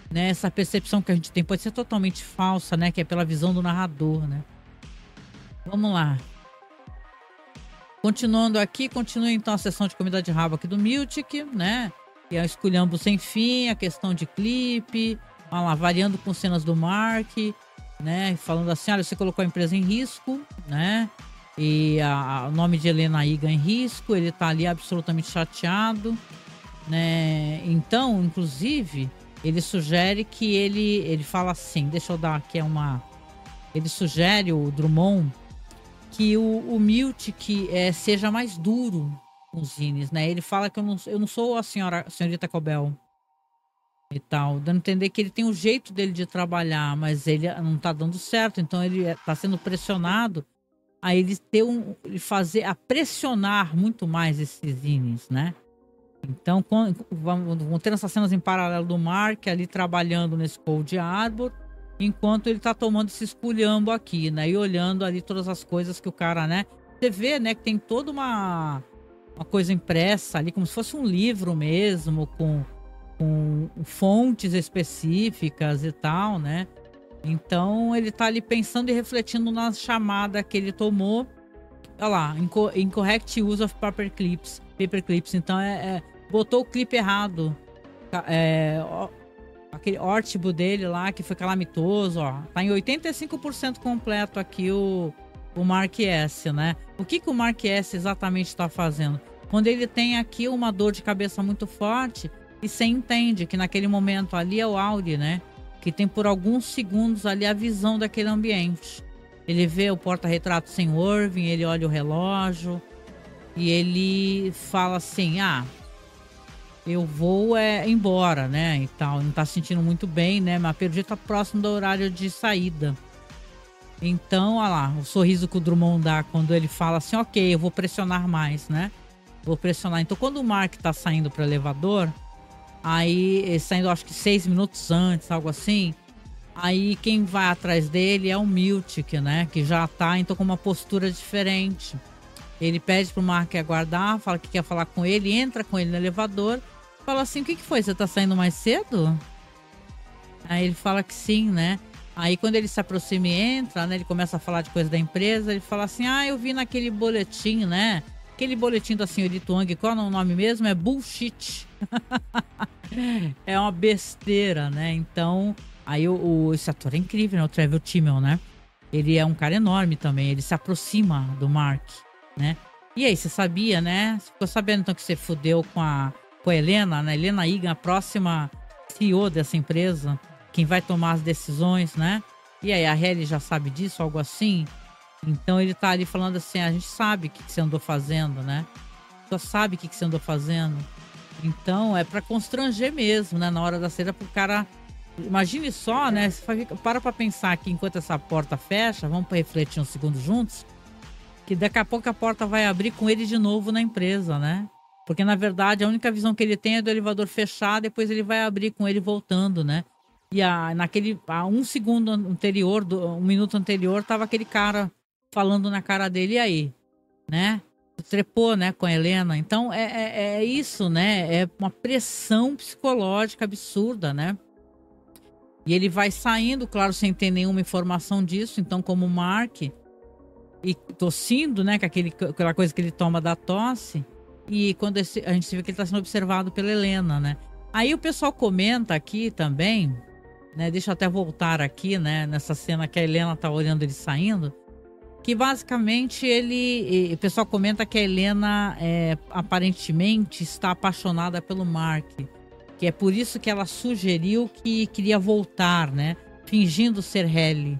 né, essa percepção que a gente tem pode ser totalmente falsa, né? Que é pela visão do narrador, né? Vamos lá. Continuando aqui, continua então a sessão de comida de rabo aqui do Miltic, né? Que é o esculhambo sem fim, a questão de clipe, olha lá, variando com cenas do Mark, né? Falando assim, olha, você colocou a empresa em risco, né? E o nome de Helena Iga em risco, ele tá ali absolutamente chateado, né? Então, inclusive... ele sugere que ele fala assim, deixa eu dar aqui ele sugere, o Drummond, que o Miltic seja mais duro com os zines, né? Ele fala que eu não sou a senhorita Cobel e tal, dando a entender que ele tem um jeito dele de trabalhar, mas ele não tá dando certo, então ele tá sendo pressionado a ele a pressionar muito mais esses zines, né? Então, vão ter essas cenas em paralelo do Mark ali trabalhando nesse Cold Harbor, enquanto ele tá tomando esse esculhambo aqui, né? E olhando ali todas as coisas que o cara, né? Você vê, né, que tem toda uma coisa impressa ali, como se fosse um livro mesmo, com fontes específicas e tal, né? Então, ele tá ali pensando e refletindo na chamada que ele tomou. Olha lá, incorrect use of paperclips. Então, botou o clipe errado. Aquele órtibo dele lá, que foi calamitoso, ó. Tá em 85% completo aqui o Mark S, né? O que o Mark S exatamente está fazendo? Quando ele tem aqui uma dor de cabeça muito forte, e você entende que naquele momento ali é o Auri, né? Que tem por alguns segundos ali a visão daquele ambiente. Ele vê o porta-retrato sem o Irving, ele olha o relógio e ele fala assim, eu vou embora, né, e tal. Não tá se sentindo muito bem, né, mas pelo jeito tá próximo do horário de saída. Então, olha lá, o sorriso que o Drummond dá quando ele fala assim, ok, eu vou pressionar mais, né. Vou pressionar. Então, quando o Mark tá saindo pro elevador, aí, saindo acho que 6 minutos antes, algo assim, aí quem vai atrás dele é o Miltic, né, que já tá, então, com uma postura diferente. Ele pede pro Mark aguardar, fala que quer falar com ele, entra com ele no elevador, fala assim, o que foi? Você tá saindo mais cedo? Aí ele fala que sim, né? Aí quando ele se aproxima e entra, né? Ele começa a falar de coisa da empresa, ele fala assim, eu vi naquele boletim, né? aquele boletim da senhorita Wang, qual é o nome mesmo? É bullshit. É uma besteira, né? Então, aí esse ator é incrível, né? O Trevor Timmel, né? Ele é um cara enorme também, ele se aproxima do Mark, né? E aí, você sabia, né? Você ficou sabendo então que você fudeu com a Helena, né? Helena Egan, a próxima CEO dessa empresa, quem vai tomar as decisões, né? E aí, a Halle já sabe disso, algo assim? Então ele tá ali falando assim, a gente sabe o que você andou fazendo, né? Só sabe o que você andou fazendo. Então é pra constranger mesmo, né? Na hora da cena pro cara... Imagine só, né? Você para pra pensar que enquanto essa porta fecha, vamos refletir um segundo juntos, que daqui a pouco a porta vai abrir com ele de novo na empresa, né? Porque na verdade a única visão que ele tem é do elevador fechar, depois ele vai abrir com ele voltando, né? E a um segundo anterior, um minuto anterior, tava aquele cara falando na cara dele, e aí, né? Trepou, né, com a Helena. Então é isso, né? É uma pressão psicológica absurda, né? E ele vai saindo, claro, sem ter nenhuma informação disso. Então, como Mark, e tossindo, né, com aquela coisa que ele toma da tosse. E quando a gente vê que ele está sendo observado pela Helena, né? Aí o pessoal comenta aqui também, né? Deixa eu até voltar aqui, né? Nessa cena que a Helena tá olhando ele saindo. Que basicamente o pessoal comenta que a Helena aparentemente está apaixonada pelo Mark, que é por isso que ela sugeriu que queria voltar, né? Fingindo ser Halle,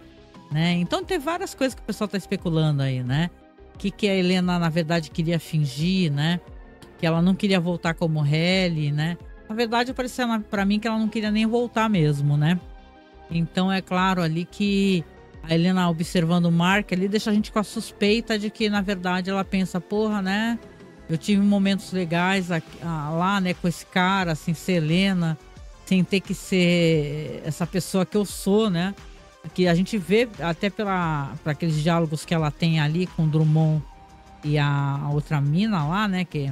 né? Então tem várias coisas que o pessoal está especulando aí, né? Que a Helena na verdade queria fingir, né? Que ela não queria voltar como Halle, né? Na verdade parecia para mim que ela não queria nem voltar mesmo, né? Então é claro ali que a Helena observando o Mark ali deixa a gente com a suspeita de que na verdade ela pensa, porra, né? Eu tive momentos legais lá, né, com esse cara, assim, ser Helena, sem ter que ser essa pessoa que eu sou, né? Que a gente vê até para aqueles diálogos que ela tem ali com o Drummond e a outra mina lá, né? Que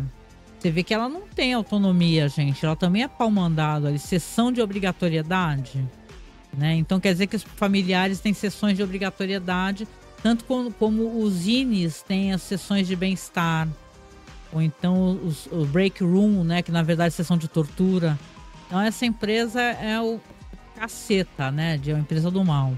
você vê que ela não tem autonomia, gente. Ela também é pau mandado ali, sessão de obrigatoriedade. Né? Então quer dizer que os familiares têm sessões de obrigatoriedade, tanto como os INES têm as sessões de bem-estar, ou então o break room, né? Que na verdade é sessão de tortura. Então essa empresa é o caceta, né? De uma empresa do mal.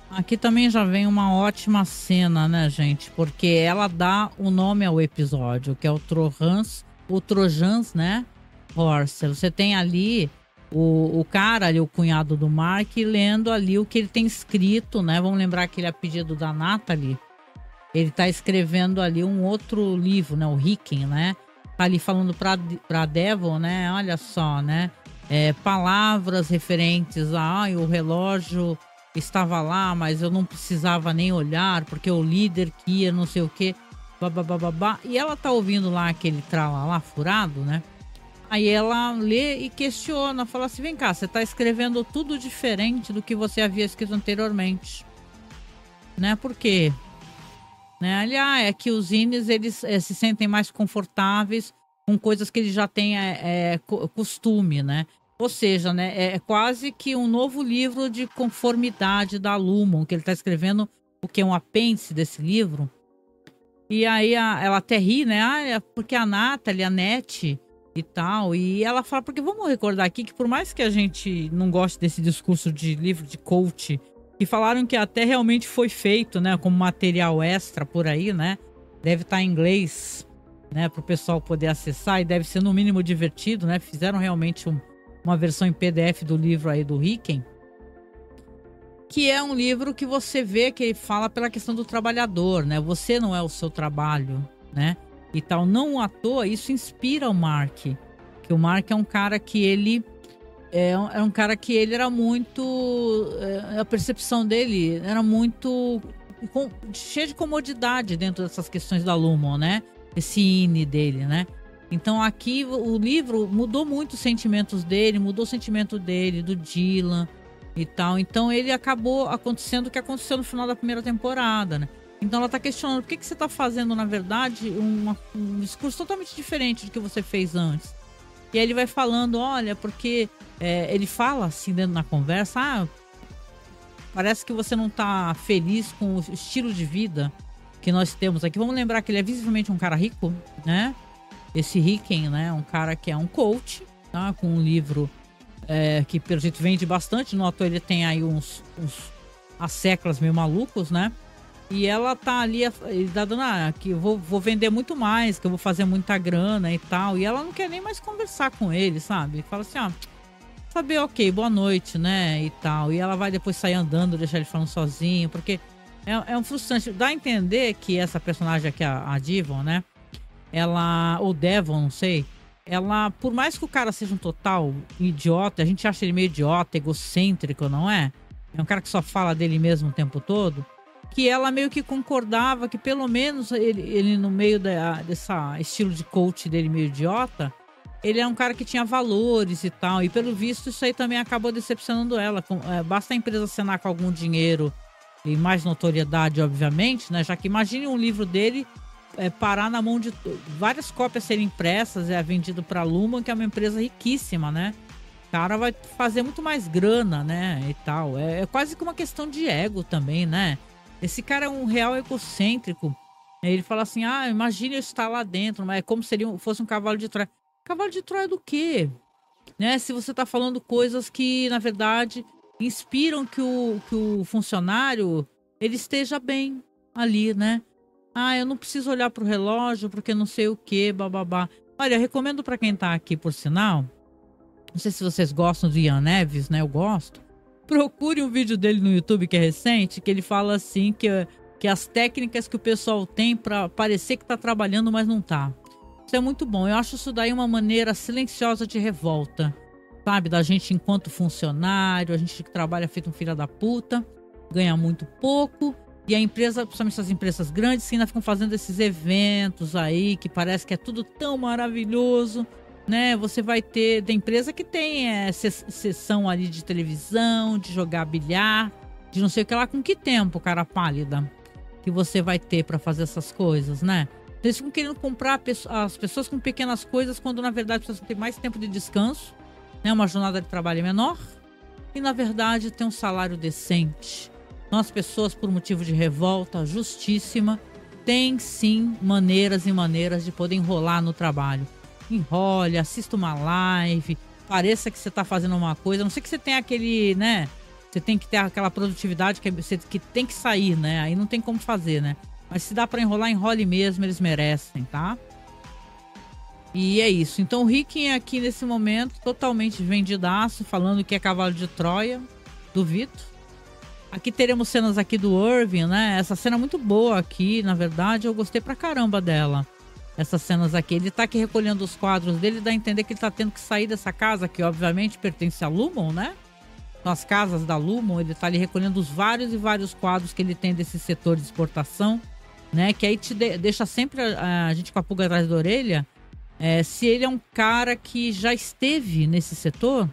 Aqui também já vem uma ótima cena, né, gente? Porque ela dá o nome ao episódio, que é o Trojans, né? Horse. Você tem ali o cara ali, o cunhado do Mark, lendo ali o que ele tem escrito, né? Vamos lembrar que ele é a pedido da Natalie. Ele tá escrevendo ali um outro livro, né? O Ricken, né? Tá ali falando pra Devon, né? Olha só, né? Palavras referentes a o relógio estava lá, mas eu não precisava nem olhar, porque o líder que ia não sei o que, babá. E ela tá ouvindo lá aquele tralalá furado, né? Aí ela lê e questiona, fala assim, vem cá, você tá escrevendo tudo diferente do que você havia escrito anteriormente, né? Por quê? Né? Ali, é que os Ines, eles se sentem mais confortáveis com coisas que eles já têm costume, né? Ou seja, né, é quase que um novo livro de conformidade da Lumon, que ele tá escrevendo, o que é um apêndice desse livro. E aí ela até ri, né? É porque a Natalie, a Nete e tal, e ela fala, porque vamos recordar aqui que por mais que a gente não goste desse discurso de livro de coach, e falaram que até realmente foi feito, né, como material extra por aí, né, deve estar em inglês, né, para o pessoal poder acessar, e deve ser no mínimo divertido, né, fizeram realmente uma versão em PDF do livro aí do Ricken, que é um livro que você vê que ele fala pela questão do trabalhador, né, você não é o seu trabalho, né, e tal. Não à toa, isso inspira o Mark. Que o Mark é um cara que ele... É um cara que ele era muito... a percepção dele era muito... cheia de comodidade dentro dessas questões da Lumon, né? Esse INE dele, né? Então aqui o livro mudou muito os sentimentos dele, mudou o sentimento dele, do Dylan e tal. Então ele acabou acontecendo o que aconteceu no final da primeira temporada, né? Então ela tá questionando por que você tá fazendo, na verdade, um discurso totalmente diferente do que você fez antes. E aí ele vai falando, olha, porque ele fala assim dentro da conversa, parece que você não tá feliz com o estilo de vida que nós temos aqui. Vamos lembrar que ele é visivelmente um cara rico, né? Esse Ricken, né? Um cara que é um coach, tá? Com um livro que, pelo jeito, vende bastante. No ator ele tem aí uns asseclas meio malucos, né? E ela tá ali, ele tá dando, que eu vou vender muito mais, que eu vou fazer muita grana e tal. E ela não quer nem mais conversar com ele, sabe? Fala assim, saber, ok, boa noite, né? E tal. E ela vai depois sair andando, deixar ele falando sozinho, porque é um frustrante. Dá a entender que essa personagem aqui, a Devon, né? Ela, ou Devon, não sei. Ela, por mais que o cara seja um total idiota, a gente acha ele meio idiota, egocêntrico, não é? É um cara que só fala dele mesmo o tempo todo. Que ela meio que concordava que pelo menos ele no meio dessa estilo de coach dele meio idiota, ele é um cara que tinha valores e tal. E pelo visto isso aí também acabou decepcionando ela. Basta a empresa assinar com algum dinheiro e mais notoriedade, obviamente, né? Já que imagine um livro dele parar na mão de várias cópias serem impressas, vendido para Lumon, que é uma empresa riquíssima, né? O cara vai fazer muito mais grana, né? E tal. É quase que uma questão de ego também, né? Esse cara é um real egocêntrico. Ele fala assim, imagine eu estar lá dentro, mas é como se fosse um cavalo de Troia. Cavalo de Troia do quê? Né? Se você tá falando coisas que, na verdade, inspiram que o funcionário ele esteja bem ali, né? Eu não preciso olhar pro relógio porque não sei o que, bababá. Olha, eu recomendo para quem tá aqui, por sinal. Não sei se vocês gostam do Ian Neves, né? Eu gosto. Procure um vídeo dele no YouTube que é recente, que ele fala assim que as técnicas que o pessoal tem para parecer que tá trabalhando, mas não tá. Isso é muito bom. Eu acho isso daí uma maneira silenciosa de revolta, sabe? Da gente enquanto funcionário, a gente que trabalha feito um filho da puta, ganha muito pouco. E a empresa, principalmente essas empresas grandes, que ainda ficam fazendo esses eventos aí, que parece que é tudo tão maravilhoso. Né, você vai ter da empresa que tem sessão ali de televisão, de jogar bilhar, de não sei o que lá, com que tempo, cara pálida, que você vai ter para fazer essas coisas, né? Eles ficam querendo comprar as pessoas com pequenas coisas, quando na verdade precisam ter mais tempo de descanso, né? Uma jornada de trabalho menor e na verdade ter um salário decente. Então as pessoas, por motivo de revolta justíssima, têm sim maneiras e maneiras de poder enrolar no trabalho. Enrole, assista uma live, pareça que você tá fazendo uma coisa, a não sei que você tem aquele, né? Você tem que ter aquela produtividade que tem que sair, né? Aí não tem como fazer, né? Mas se dá pra enrolar, enrole mesmo, eles merecem, tá? E é isso. Então o Ricken aqui nesse momento, totalmente vendidaço, falando que é cavalo de Troia. Duvido. Aqui teremos cenas aqui do Irving, né? Essa cena é muito boa aqui, na verdade, eu gostei pra caramba dela. Essas cenas aqui, ele tá aqui recolhendo os quadros dele, dá a entender que ele tá tendo que sair dessa casa, que obviamente pertence a Lumon, né? Então, as casas da Lumon, ele tá ali recolhendo os vários e vários quadros que ele tem desse setor de exportação, né? Que aí te deixa sempre a gente com a pulga atrás da orelha. Se ele é um cara que já esteve nesse setor,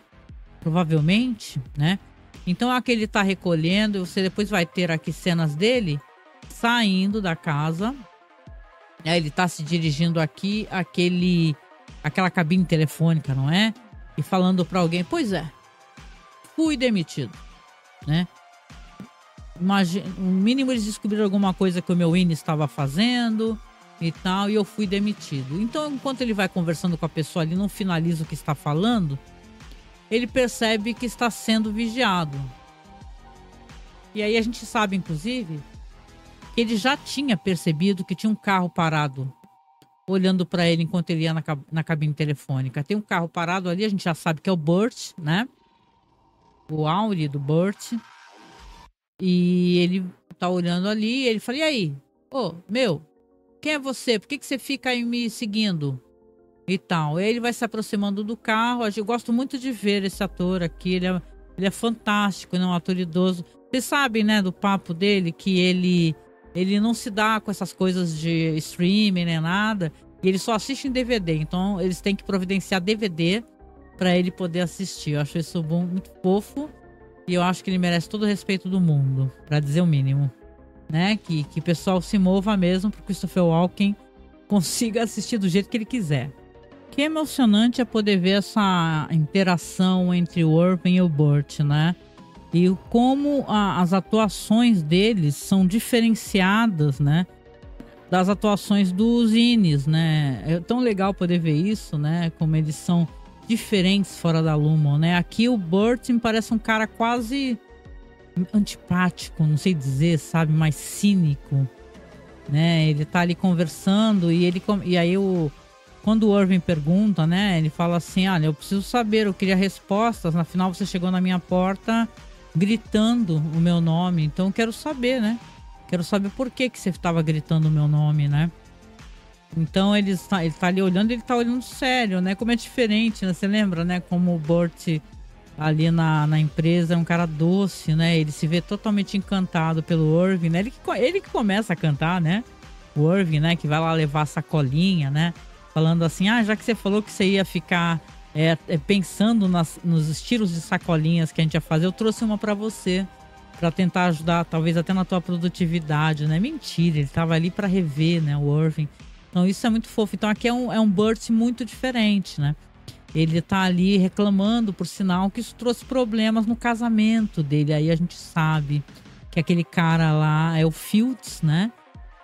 provavelmente, né? Então, aqui ele tá recolhendo, você depois vai ter aqui cenas dele saindo da casa. Ele tá se dirigindo aqui aquela cabine telefônica, não é? E falando para alguém, pois é, fui demitido, né? Imagina, no mínimo eles descobriram alguma coisa que o meu INE estava fazendo e tal, e eu fui demitido. Então, enquanto ele vai conversando com a pessoa ali, não finaliza o que está falando, ele percebe que está sendo vigiado. E aí a gente sabe, inclusive, ele já tinha percebido que tinha um carro parado olhando para ele enquanto ele ia na cabine telefônica. Tem um carro parado ali, a gente já sabe que é o Burt, né? O Auri do Burt. E ele tá olhando ali e ele fala, e aí? Meu, quem é você? Por que você fica aí me seguindo? E tal. Aí ele vai se aproximando do carro. Eu gosto muito de ver esse ator aqui. Ele é fantástico, né? Um ator idoso. Vocês sabem, né, do papo dele, que ele não se dá com essas coisas de streaming nem nada. E ele só assiste em DVD. Então eles têm que providenciar DVD para ele poder assistir. Eu acho isso bom, muito fofo. E eu acho que ele merece todo o respeito do mundo, para dizer o mínimo, né? Que o pessoal se mova mesmo para o Christopher Walken consiga assistir do jeito que ele quiser. O que é emocionante é poder ver essa interação entre o Irving e o Burt, né? E como as atuações deles são diferenciadas, né? das atuações dos Ines, né? É tão legal poder ver isso, né? Como eles são diferentes fora da Lumon, né? Aqui o Burt me parece um cara quase antipático, não sei dizer, sabe? Mais cínico, né? Ele tá ali conversando e aí quando o Irving pergunta, né? Ele fala assim, olha, eu preciso saber, eu queria respostas, afinal você chegou na minha porta gritando o meu nome, então eu quero saber, né? Quero saber por que você estava gritando o meu nome, né? Então ele tá ali olhando, ele tá olhando sério, né? Como é diferente, né? Você lembra, né? Como o Burt ali na empresa é um cara doce, né? Ele se vê totalmente encantado pelo Irving, né? Ele que começa a cantar, né? O Irving, né? Que vai lá levar a sacolinha, né? Falando assim, já que você falou que você ia ficar pensando nos estilos de sacolinhas que a gente ia fazer, eu trouxe uma pra você. Pra tentar ajudar, talvez até na tua produtividade, né? Mentira, ele tava ali pra rever, né? O Irving. Então isso é muito fofo. Então aqui é um Burt muito diferente, né? Ele tá ali reclamando, por sinal, que isso trouxe problemas no casamento dele. Aí a gente sabe que aquele cara lá é o Fields, né?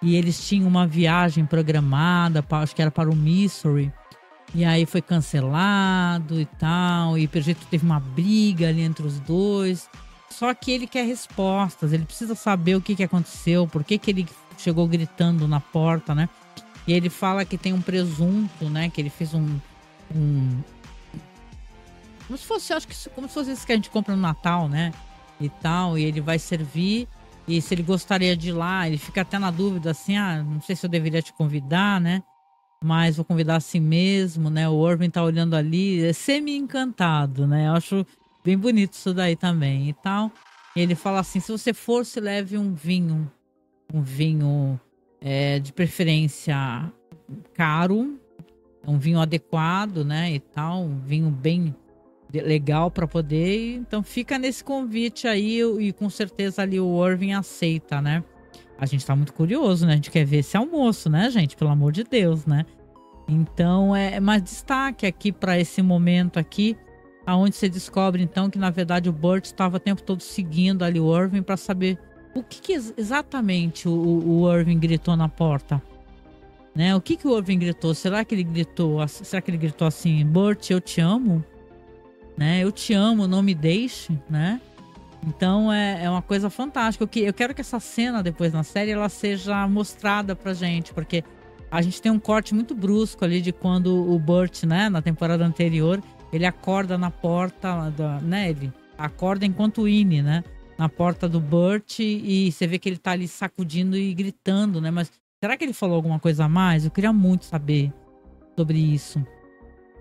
E eles tinham uma viagem programada, acho que era para o Missouri. E aí foi cancelado e tal. E pelo jeito teve uma briga ali entre os dois. Só que ele quer respostas, ele precisa saber o que aconteceu, por que ele chegou gritando na porta, né? E ele fala que tem um presunto, né? Que ele fez um como se fosse, acho que como se fosse esse que a gente compra no Natal, né? E tal, e ele vai servir. E se ele gostaria de ir lá, ele fica até na dúvida assim, não sei se eu deveria te convidar, né? Mas vou convidar assim mesmo, né? O Irving tá olhando ali, é semi-encantado, né? Eu acho bem bonito isso daí também e tal. E ele fala assim, se você for, se leve um vinho de preferência caro, um vinho adequado, né? E tal, um vinho bem legal para poder. Então fica nesse convite aí e com certeza ali o Irving aceita, né? A gente tá muito curioso, né? A gente quer ver esse almoço, né, gente? Pelo amor de Deus, né? Então é mais destaque aqui para esse momento aqui, aonde você descobre então que na verdade o Burt estava o tempo todo seguindo ali o Irving para saber o que exatamente o Irving gritou na porta, né? O que o Irving gritou? Será que ele gritou assim, Burt, eu te amo, né? Eu te amo, não me deixe, né? Então é uma coisa fantástica. Eu quero que essa cena depois na série ela seja mostrada pra gente, porque a gente tem um corte muito brusco ali de quando o Burt, né, na temporada anterior, ele acorda na porta, né, ele acorda enquanto o Ine, né, na porta do Burt e você vê que ele tá ali sacudindo e gritando, né, mas será que ele falou alguma coisa a mais? Eu queria muito saber sobre isso.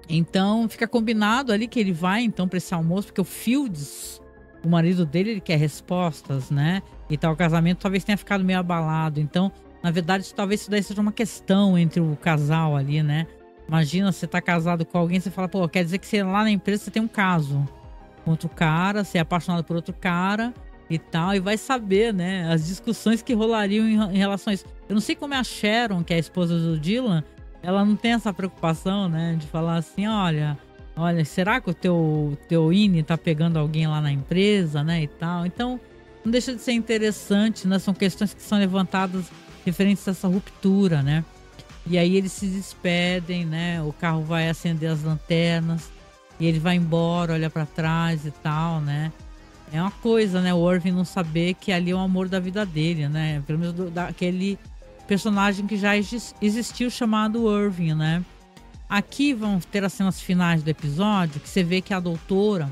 Então fica combinado ali que ele vai então pra esse almoço, porque o Fields, o marido dele, ele quer respostas, né? E tal, o casamento talvez tenha ficado meio abalado. Então, na verdade, talvez isso daí seja uma questão entre o casal ali, né? Imagina, você tá casado com alguém, você fala, pô, quer dizer que você lá na empresa você tem um caso com outro cara, você é apaixonado por outro cara e tal, e vai saber, né? As discussões que rolariam em relação a isso. Eu não sei como é a Sharon, que é a esposa do Dylan, ela não tem essa preocupação, né? De falar assim, olha, será que o teu Ine tá pegando alguém lá na empresa, né, e tal. Então, não deixa de ser interessante, né? São questões que são levantadas referentes a essa ruptura, né? E aí eles se despedem, né? O carro vai acender as lanternas e ele vai embora, olha pra trás e tal, né? É uma coisa, né? O Irving não saber que ali é o amor da vida dele, né? Pelo menos daquele personagem que já existiu chamado Irving, né? Aqui vão ter as cenas finais do episódio que você vê que a doutora,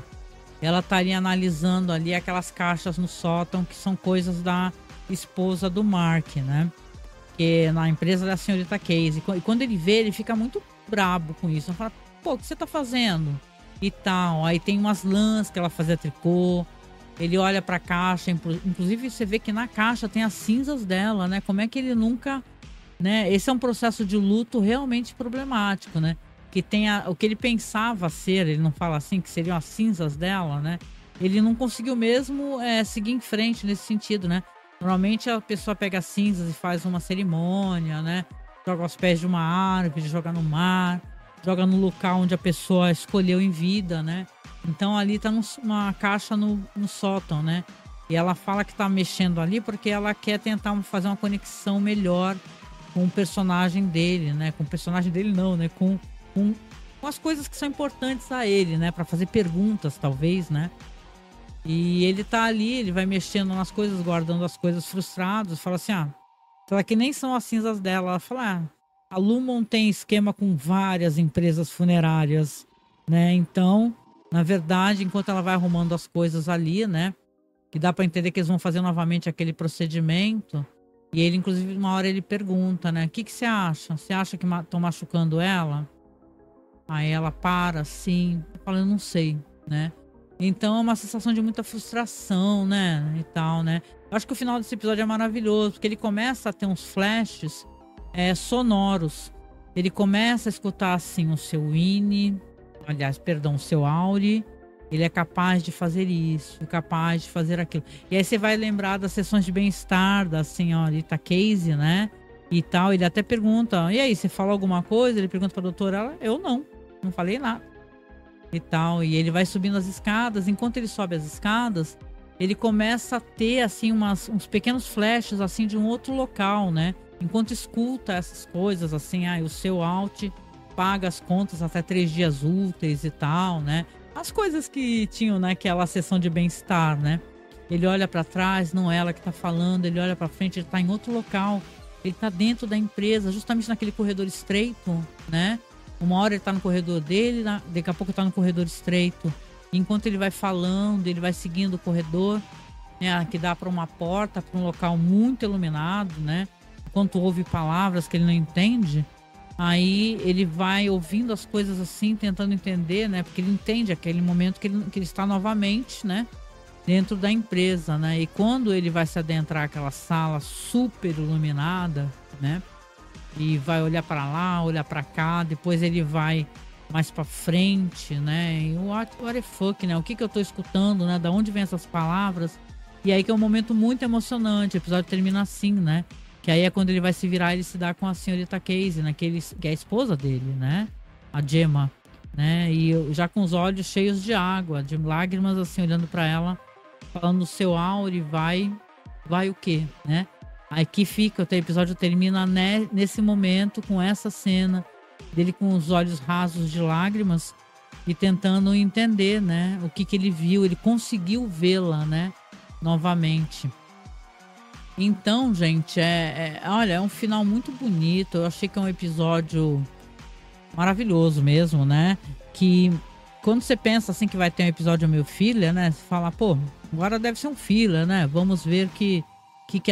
ela estaria analisando ali aquelas caixas no sótão que são coisas da esposa do Mark, né? Que na empresa da senhorita Casey. E quando ele vê, ele fica muito brabo com isso. Ele fala, pô, o que você tá fazendo? E tal. Aí tem umas lãs que ela fazia tricô. Ele olha pra caixa, inclusive você vê que na caixa tem as cinzas dela, né? Como é que ele nunca... né? Esse é um processo de luto realmente problemático, né? Que tem o que ele pensava ser, ele não fala assim, que seriam as cinzas dela, né? Ele não conseguiu mesmo seguir em frente nesse sentido, né? Normalmente a pessoa pega as cinzas e faz uma cerimônia, né? Joga aos pés de uma árvore, joga no mar, joga no local onde a pessoa escolheu em vida, né? Então ali tá numa caixa no sótão, né? E ela fala que tá mexendo ali porque ela quer tentar fazer uma conexão melhor com o personagem dele, né? Com o personagem dele não, né? Com as coisas que são importantes a ele, né? Pra fazer perguntas, talvez, né? E ele tá ali, ele vai mexendo nas coisas, guardando as coisas frustradas, fala assim, será que nem são as cinzas dela? Ela fala, a Lumon tem esquema com várias empresas funerárias, né? Então, na verdade, enquanto ela vai arrumando as coisas ali, né? E dá pra entender que eles vão fazer novamente aquele procedimento. E ele, inclusive, uma hora ele pergunta, né? O que você acha? Você acha que estão machucando ela? Aí ela para, assim, fala, eu não sei, né? Então é uma sensação de muita frustração, né? E tal, né? Eu acho que o final desse episódio é maravilhoso, porque ele começa a ter uns flashes sonoros. Ele começa a escutar, assim, o seu Winnie, aliás, perdão, o seu Auri. Ele é capaz de fazer isso, capaz de fazer aquilo. E aí você vai lembrar das sessões de bem-estar da senhorita Casey, né? E tal. Ele até pergunta, e aí, você falou alguma coisa? Ele pergunta pra doutora, ela, eu não falei nada. E tal. E ele vai subindo as escadas. Enquanto ele sobe as escadas, ele começa a ter, assim, uns pequenos flashes, assim, de um outro local, né? Enquanto escuta essas coisas, assim, o seu alt paga as contas até 3 dias úteis e tal, né? As coisas que tinham naquela sessão de bem-estar, né? Ele olha pra trás, não é ela que tá falando, ele olha pra frente, ele tá em outro local. Ele tá dentro da empresa, justamente naquele corredor estreito, né? Uma hora ele tá no corredor dele, daqui a pouco tá no corredor estreito. E enquanto ele vai falando, ele vai seguindo o corredor, né? Que dá pra uma porta, pra um local muito iluminado, né? Enquanto ouve palavras que ele não entende, aí ele vai ouvindo as coisas assim, tentando entender, né? Porque ele entende aquele momento que ele está novamente, né? Dentro da empresa, né? E quando ele vai se adentrar aquela sala super iluminada, né? E vai olhar para lá, olhar para cá, depois ele vai mais para frente, né? E what the fuck, né? O que eu tô escutando, né? Da onde vem essas palavras? E aí que é um momento muito emocionante. O episódio termina assim, né? Que aí é quando ele vai se virar e ele se dá com a senhorita Casey, né? Que é a esposa dele, né? A Gemma, né? E já com os olhos cheios de água, de lágrimas, assim, olhando para ela, falando: o seu Auri vai o quê, né? Aí que fica, o episódio termina nesse momento, com essa cena dele com os olhos rasos de lágrimas e tentando entender, né? O que ele viu, ele conseguiu vê-la, né? Novamente. Então, gente, olha, é um final muito bonito. Eu achei que é um episódio maravilhoso mesmo, né? Que quando você pensa assim que vai ter um episódio Meu Filha, né? Você fala, pô, agora deve ser um filler, né? Vamos ver que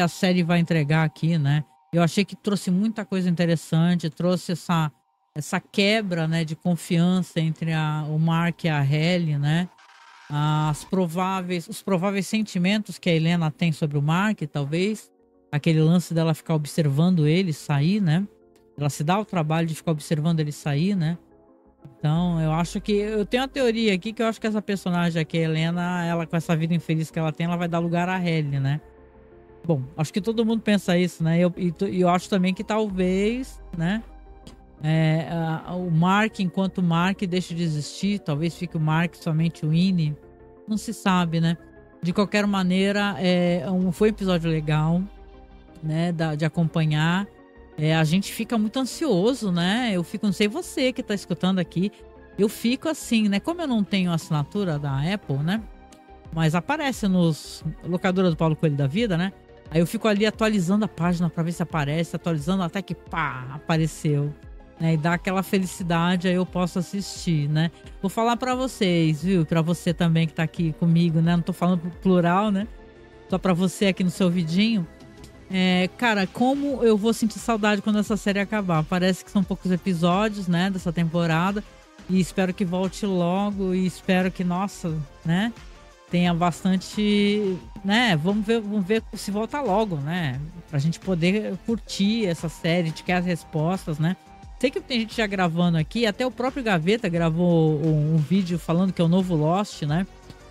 a série vai entregar aqui, né? Eu achei que trouxe muita coisa interessante, trouxe essa quebra, né, de confiança entre o Mark e a Hayley, né? Os prováveis sentimentos que a Helena tem sobre o Mark, talvez. Aquele lance dela ficar observando ele sair, né? Ela se dá o trabalho de ficar observando ele sair, né? Então, eu acho que... Eu tenho uma teoria aqui que eu acho que essa personagem aqui, a Helena, ela com essa vida infeliz que ela tem, ela vai dar lugar à Hayley, né? Bom, acho que todo mundo pensa isso, né? Eu acho também que talvez, né? O Mark, enquanto o Mark deixa de existir, talvez fique o Mark somente o Winnie. Não se sabe, né? De qualquer maneira, foi um episódio legal, né? De acompanhar. A gente fica muito ansioso, né? Eu fico, não sei você que tá escutando aqui, eu fico assim, né? Como eu não tenho assinatura da Apple, né? Mas aparece nos locadora do Paulo Coelho da vida, né? Aí eu fico ali atualizando a página pra ver se aparece, atualizando até que pá, apareceu, né? E dá aquela felicidade, aí eu posso assistir, né? Vou falar pra vocês, viu? Pra você também que tá aqui comigo, né? Não tô falando pro plural, né? Só pra você aqui no seu ouvidinho. Cara, como eu vou sentir saudade quando essa série acabar. Parece que são poucos episódios, né? Dessa temporada. E espero que volte logo. E espero que, nossa, né? Tenha bastante, né? Vamos ver se volta logo, né? Pra gente poder curtir essa série, a gente quer as respostas, né? Sei que tem gente já gravando aqui, até o próprio Gaveta gravou um vídeo falando que é o novo Lost, né?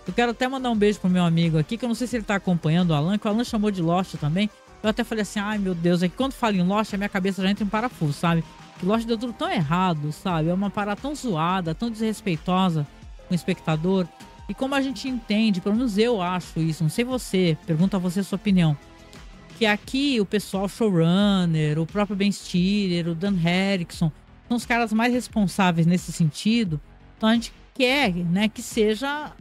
Eu quero até mandar um beijo pro meu amigo aqui, que eu não sei se ele tá acompanhando o Alan, que o Alan chamou de Lost também. Eu até falei assim, ai meu Deus, é que quando falo em Lost, a minha cabeça já entra em parafuso, sabe? Que Lost deu tudo tão errado, sabe? É uma parada tão zoada, tão desrespeitosa com o espectador. E como a gente entende, pelo menos eu acho isso, não sei você, pergunto a você a sua opinião, que aqui o pessoal showrunner, o próprio Ben Stiller, o Dan Harrison, são os caras mais responsáveis nesse sentido. Então a gente quer, né, que seja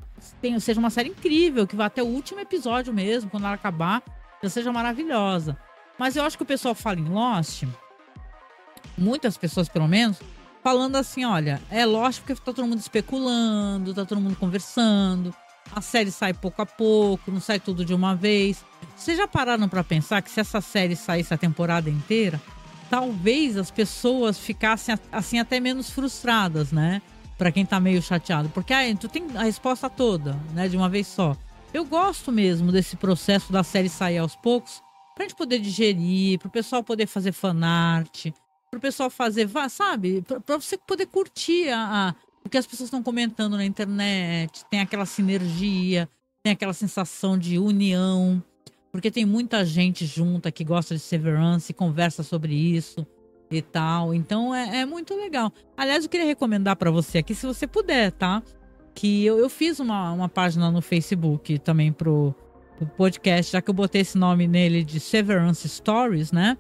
uma série incrível, que vá até o último episódio mesmo, quando ela acabar, já seja maravilhosa. Mas eu acho que o pessoal fala em Lost, muitas pessoas pelo menos, falando assim, olha, é Lost porque tá todo mundo especulando, tá todo mundo conversando, a série sai pouco a pouco, não sai tudo de uma vez. Vocês já pararam pra pensar que se essa série saísse a temporada inteira, talvez as pessoas ficassem assim até menos frustradas, né? Pra quem tá meio chateado, porque tu tem a resposta toda, né, de uma vez só. Eu gosto mesmo desse processo da série sair aos poucos, pra gente poder digerir, pro pessoal poder fazer fanart, pro pessoal fazer, sabe, pra você poder curtir o que as pessoas estão comentando na internet, tem aquela sinergia, tem aquela sensação de união, porque tem muita gente junta que gosta de Severance e conversa sobre isso e tal, então é muito legal. Aliás, eu queria recomendar pra você aqui, se você puder, tá? Que eu fiz uma página no Facebook também pro podcast, já que eu botei esse nome nele de Severance Stories, né?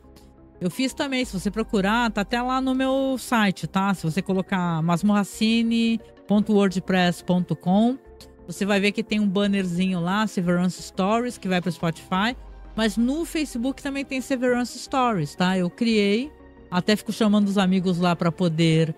Eu fiz também, se você procurar, tá até lá no meu site, tá? Se você colocar masmorracine.wordpress.com, você vai ver que tem um bannerzinho lá, Severance Stories, que vai pro Spotify. Mas no Facebook também tem Severance Stories, tá? Eu criei, até fico chamando os amigos lá para poder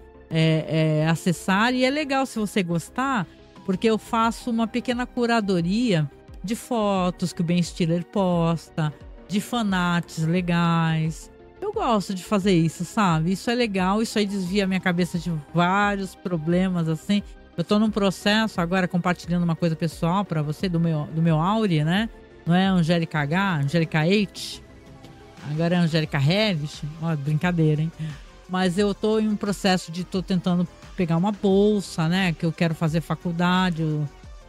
acessar. E é legal se você gostar, porque eu faço uma pequena curadoria de fotos que o Ben Stiller posta, de fanarts legais. Eu gosto de fazer isso, sabe? Isso é legal, isso aí desvia a minha cabeça de vários problemas, assim. Eu tô num processo agora, compartilhando uma coisa pessoal pra você, do meu Auri, né? Não é Angélica H, Angélica H. Agora é Angélica Harris. Ó, brincadeira, hein? Mas eu tô em um processo tô tentando pegar uma bolsa, né? Que eu quero fazer faculdade.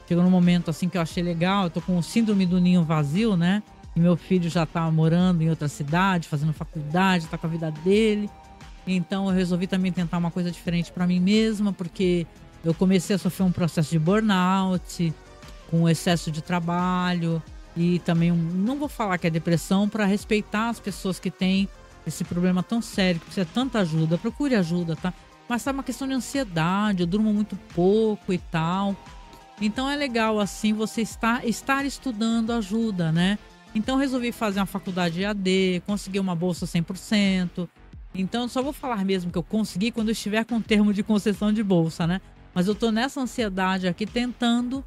Chegou num momento assim que eu achei legal. Eu tô com o síndrome do ninho vazio, né? E meu filho já tá morando em outra cidade, fazendo faculdade, tá com a vida dele. Então eu resolvi também tentar uma coisa diferente pra mim mesma, porque eu comecei a sofrer um processo de burnout, com excesso de trabalho e também não vou falar que é depressão, para respeitar as pessoas que têm esse problema tão sério, que precisa de tanta ajuda. Procure ajuda, tá? Mas tá uma questão de ansiedade, eu durmo muito pouco e tal. Então é legal assim você estar estudando ajuda, né? Então eu resolvi fazer uma faculdade EAD, consegui uma bolsa 100%. Então eu só vou falar mesmo que eu consegui quando eu estiver com o termo de concessão de bolsa, né? Mas eu tô nessa ansiedade aqui tentando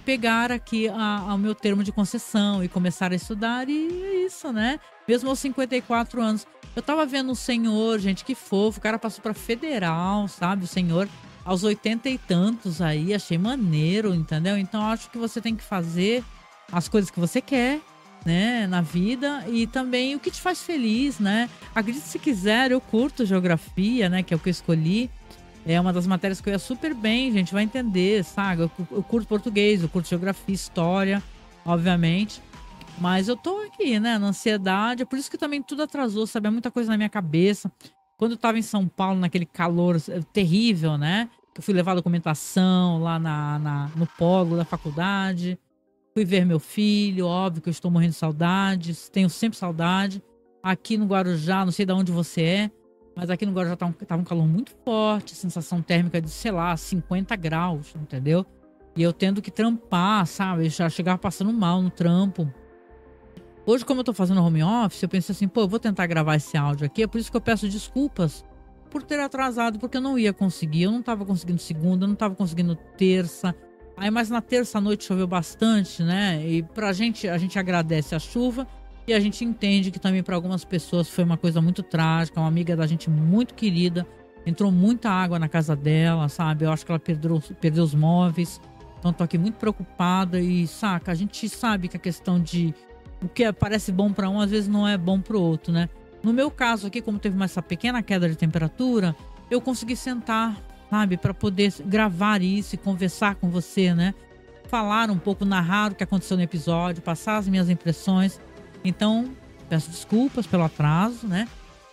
pegar aqui o meu termo de concessão e começar a estudar, e é isso, né? Mesmo aos 54 anos. Eu tava vendo um senhor, gente, que fofo, o cara passou pra federal, sabe? O senhor aos 80 e tantos aí, achei maneiro, entendeu? Então eu acho que você tem que fazer as coisas que você quer, né, na vida, e também o que te faz feliz, né? Acredite se quiser, eu curto geografia, né, que é o que eu escolhi. É uma das matérias que eu ia super bem, gente, vai entender, sabe? Eu curto português, eu curto geografia, história, obviamente. Mas eu tô aqui, né, na ansiedade, é por isso que também tudo atrasou, sabe? É muita coisa na minha cabeça. Quando eu tava em São Paulo, naquele calor terrível, né? Eu fui levar documentação lá no polo da faculdade. Fui ver meu filho, óbvio que eu estou morrendo de saudades, tenho sempre saudade. Aqui no Guarujá, não sei de onde você é, mas aqui no Guarujá tava um calor muito forte, sensação térmica de, sei lá, 50 graus, entendeu? E eu tendo que trampar, sabe? Eu já chegava passando mal no trampo. Hoje, como eu tô fazendo home office, eu pensei assim, pô, eu vou tentar gravar esse áudio aqui, é por isso que eu peço desculpas por ter atrasado, porque eu não ia conseguir, eu não tava conseguindo segunda, eu não tava conseguindo terça. Aí, mas na terça noite choveu bastante, né? E a gente agradece a chuva e a gente entende que também para algumas pessoas foi uma coisa muito trágica. Uma amiga da gente muito querida, entrou muita água na casa dela, sabe? Eu acho que ela perdeu os móveis. Então tô aqui muito preocupada e, saca, a gente sabe que a questão de o que parece bom para um, às vezes não é bom pro outro, né? No meu caso aqui, como teve essa pequena queda de temperatura, eu consegui sentar, sabe, para poder gravar isso e conversar com você, né? Falar um pouco, narrar o que aconteceu no episódio, passar as minhas impressões. Então, peço desculpas pelo atraso, né?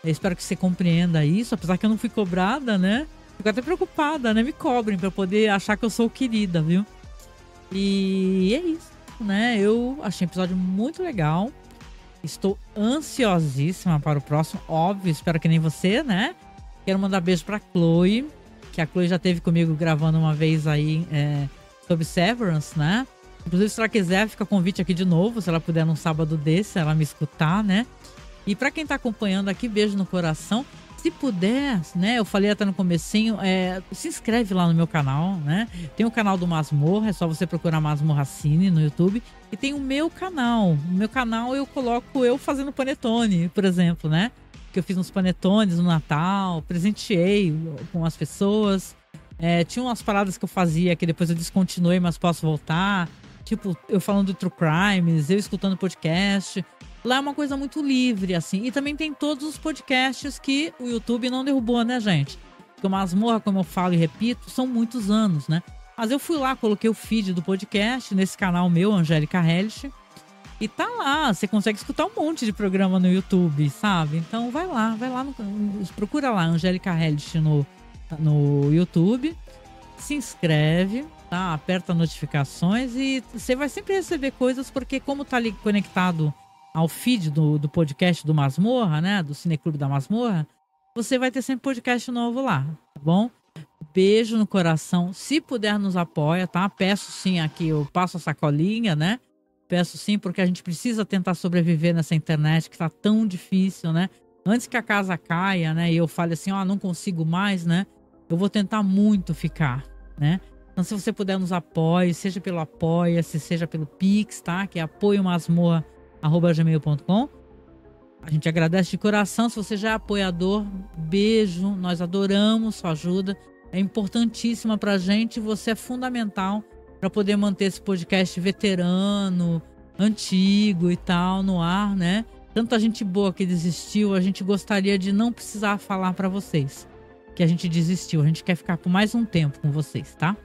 Eu espero que você compreenda isso, apesar que eu não fui cobrada, né? Fico até preocupada, né? Me cobrem para poder achar que eu sou querida, viu? E é isso, né? Eu achei o episódio muito legal. Estou ansiosíssima para o próximo, óbvio, espero que nem você, né? Quero mandar beijo pra Chloe, que a Chloe já esteve comigo gravando uma vez aí sobre Severance, né? Inclusive, se ela quiser, fica convite aqui de novo, se ela puder num sábado desse, ela me escutar, né? E pra quem tá acompanhando aqui, beijo no coração. Se puder, né? Eu falei até no comecinho, se inscreve lá no meu canal, né? Tem o canal do Masmorra, é só você procurar Masmorra Cine no YouTube. E tem o meu canal. No meu canal eu coloco eu fazendo panetone, por exemplo, né? Que eu fiz uns panetones no Natal, presenteei com as pessoas. Tinha umas paradas que eu fazia que depois eu descontinuei, mas posso voltar. Tipo, eu falando do True Crimes, eu escutando podcast. Lá é uma coisa muito livre, assim. E também tem todos os podcasts que o YouTube não derrubou, né, gente? Porque o Masmorra, como eu falo e repito, são muitos anos, né? Mas eu fui lá, coloquei o feed do podcast nesse canal meu, Angélica Hellish. E tá lá, você consegue escutar um monte de programa no YouTube, sabe? Então vai lá, procura lá, Angélica Hellish no YouTube. Se inscreve, tá? Aperta notificações e você vai sempre receber coisas, porque como tá ali conectado ao feed do podcast do Masmorra, né? Do Cineclube da Masmorra, você vai ter sempre podcast novo lá, tá bom? Beijo no coração. Se puder, nos apoia, tá? Peço sim aqui, eu passo a sacolinha, né? Peço sim, porque a gente precisa tentar sobreviver nessa internet que tá tão difícil, né? Antes que a casa caia, né? E eu fale assim, não consigo mais, né? Eu vou tentar muito ficar, né? Então, se você puder, nos apoie, seja pelo Apoia-se, seja pelo Pix, tá? Que é apoiomasmorra@gmail.com. A gente agradece de coração. Se você já é apoiador, beijo. Nós adoramos sua ajuda. É importantíssima pra gente. Você é fundamental para poder manter esse podcast veterano, antigo e tal, no ar, né? Tanta gente boa que desistiu. A gente gostaria de não precisar falar para vocês que a gente desistiu. A gente quer ficar por mais um tempo com vocês, tá?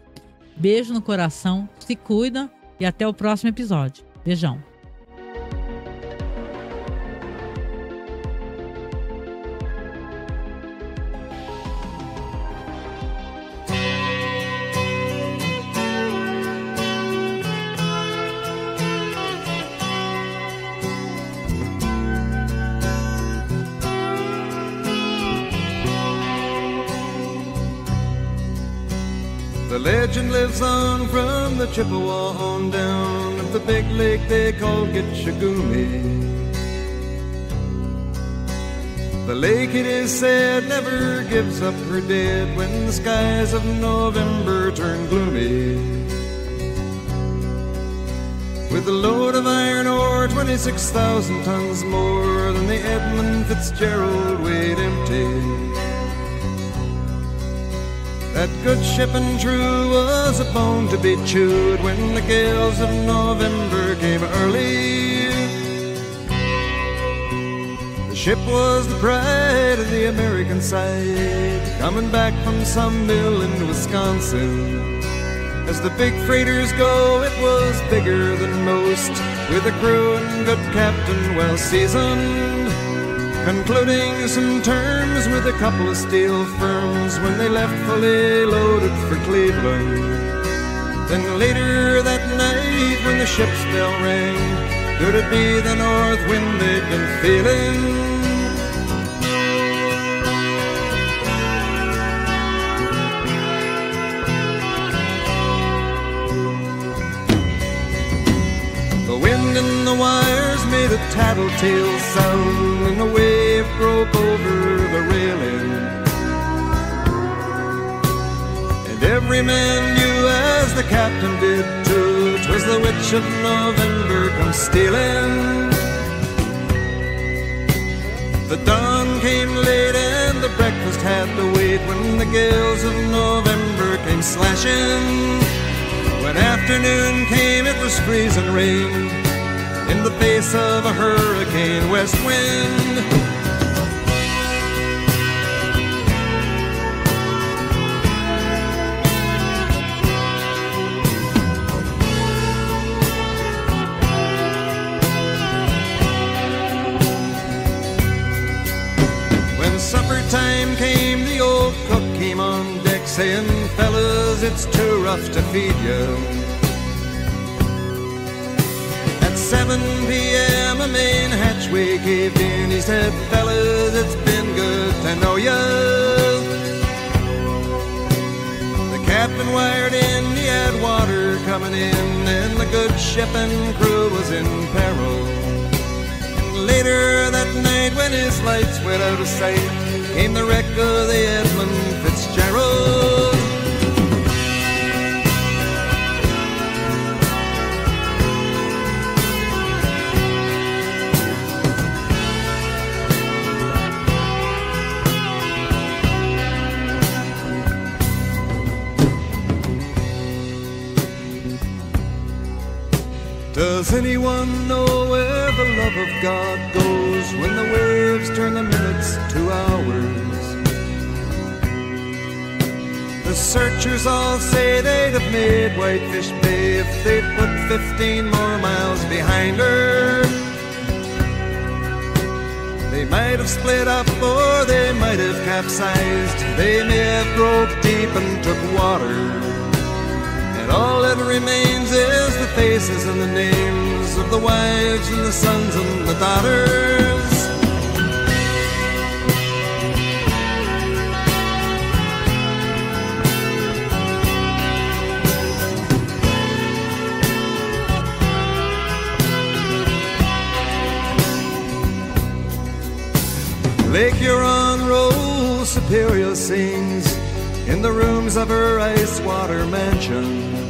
Beijo no coração. Se cuida e até o próximo episódio. Beijão. The legend lives on from the Chippewa on down of the big lake they call Gitchagumi. The lake, it is said, never gives up her dead when the skies of November turn gloomy. With a load of iron ore, 26,000 tons more than the Edmund Fitzgerald weighed empty. That good ship and true was a bone to be chewed when the gales of November came early. The ship was the pride of the American side, coming back from some mill in Wisconsin. As the big freighters go, it was bigger than most, with a crew and good captain well seasoned, concluding some terms with a couple of steel firms when they left fully loaded for Cleveland. Then later that night when the ship's bell rang, could it be the north wind they'd been feeling? The wind in the wires made a tattletale sound, and the wave broke over the railing. And every man knew, as the captain did too, 'twas the witch of November come stealing. The dawn came late and the breakfast had to wait when the gales of November came slashing. When afternoon came, it was freezing rain in the face of a hurricane west wind. When supper time came, the old cook came on deck saying, "Fellas, it's too rough to feed you. At 7 p.m. a main hatchway caved in. He said, fellas, it's been good to know ya. The captain wired in, he had water coming in, and the good ship and crew was in peril. And later that night, when his lights went out of sight, came the wreck of the Edmund Fitzgerald. Does anyone know where the love of God goes when the waves turn the minutes to hours? The searchers all say they'd have made Whitefish Bay if they'd put 15 more miles behind her. They might have split up or they might have capsized. They may have broke deep and took water. All that remains is the faces and the names of the wives and the sons and the daughters. Lake Huron rolls, Superior sings in the rooms of her ice water mansion.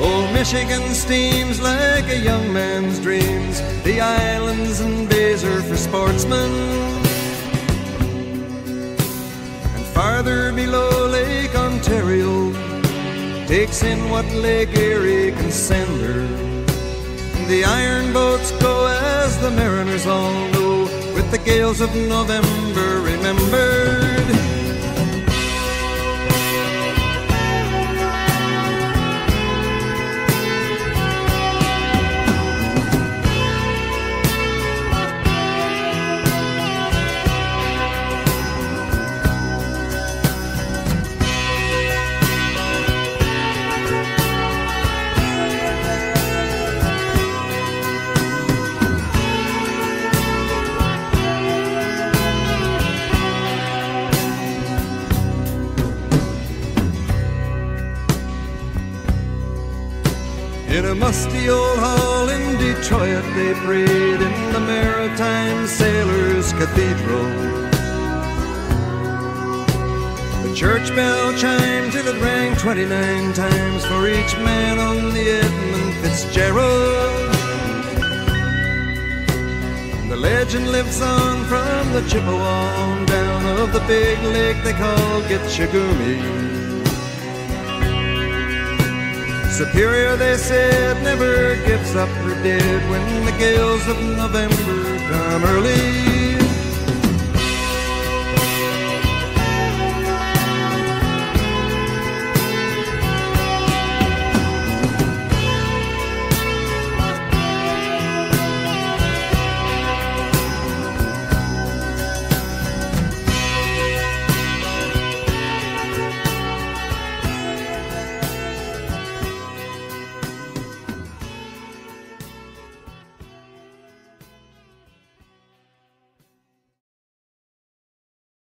Old Michigan steams like a young man's dreams. The islands and bays are for sportsmen. And farther below, Lake Ontario takes in what Lake Erie can send her. The iron boats go, as the mariners all know, with the gales of November remembered. In a musty old hall in Detroit they prayed in the Maritime Sailors Cathedral. The church bell chimed till it rang 29 times for each man on the Edmund Fitzgerald. And the legend lives on from the Chippewa on down of the big lake they call Gitchagumi. Superior, they said, never gives up her dead when the gales of November come early.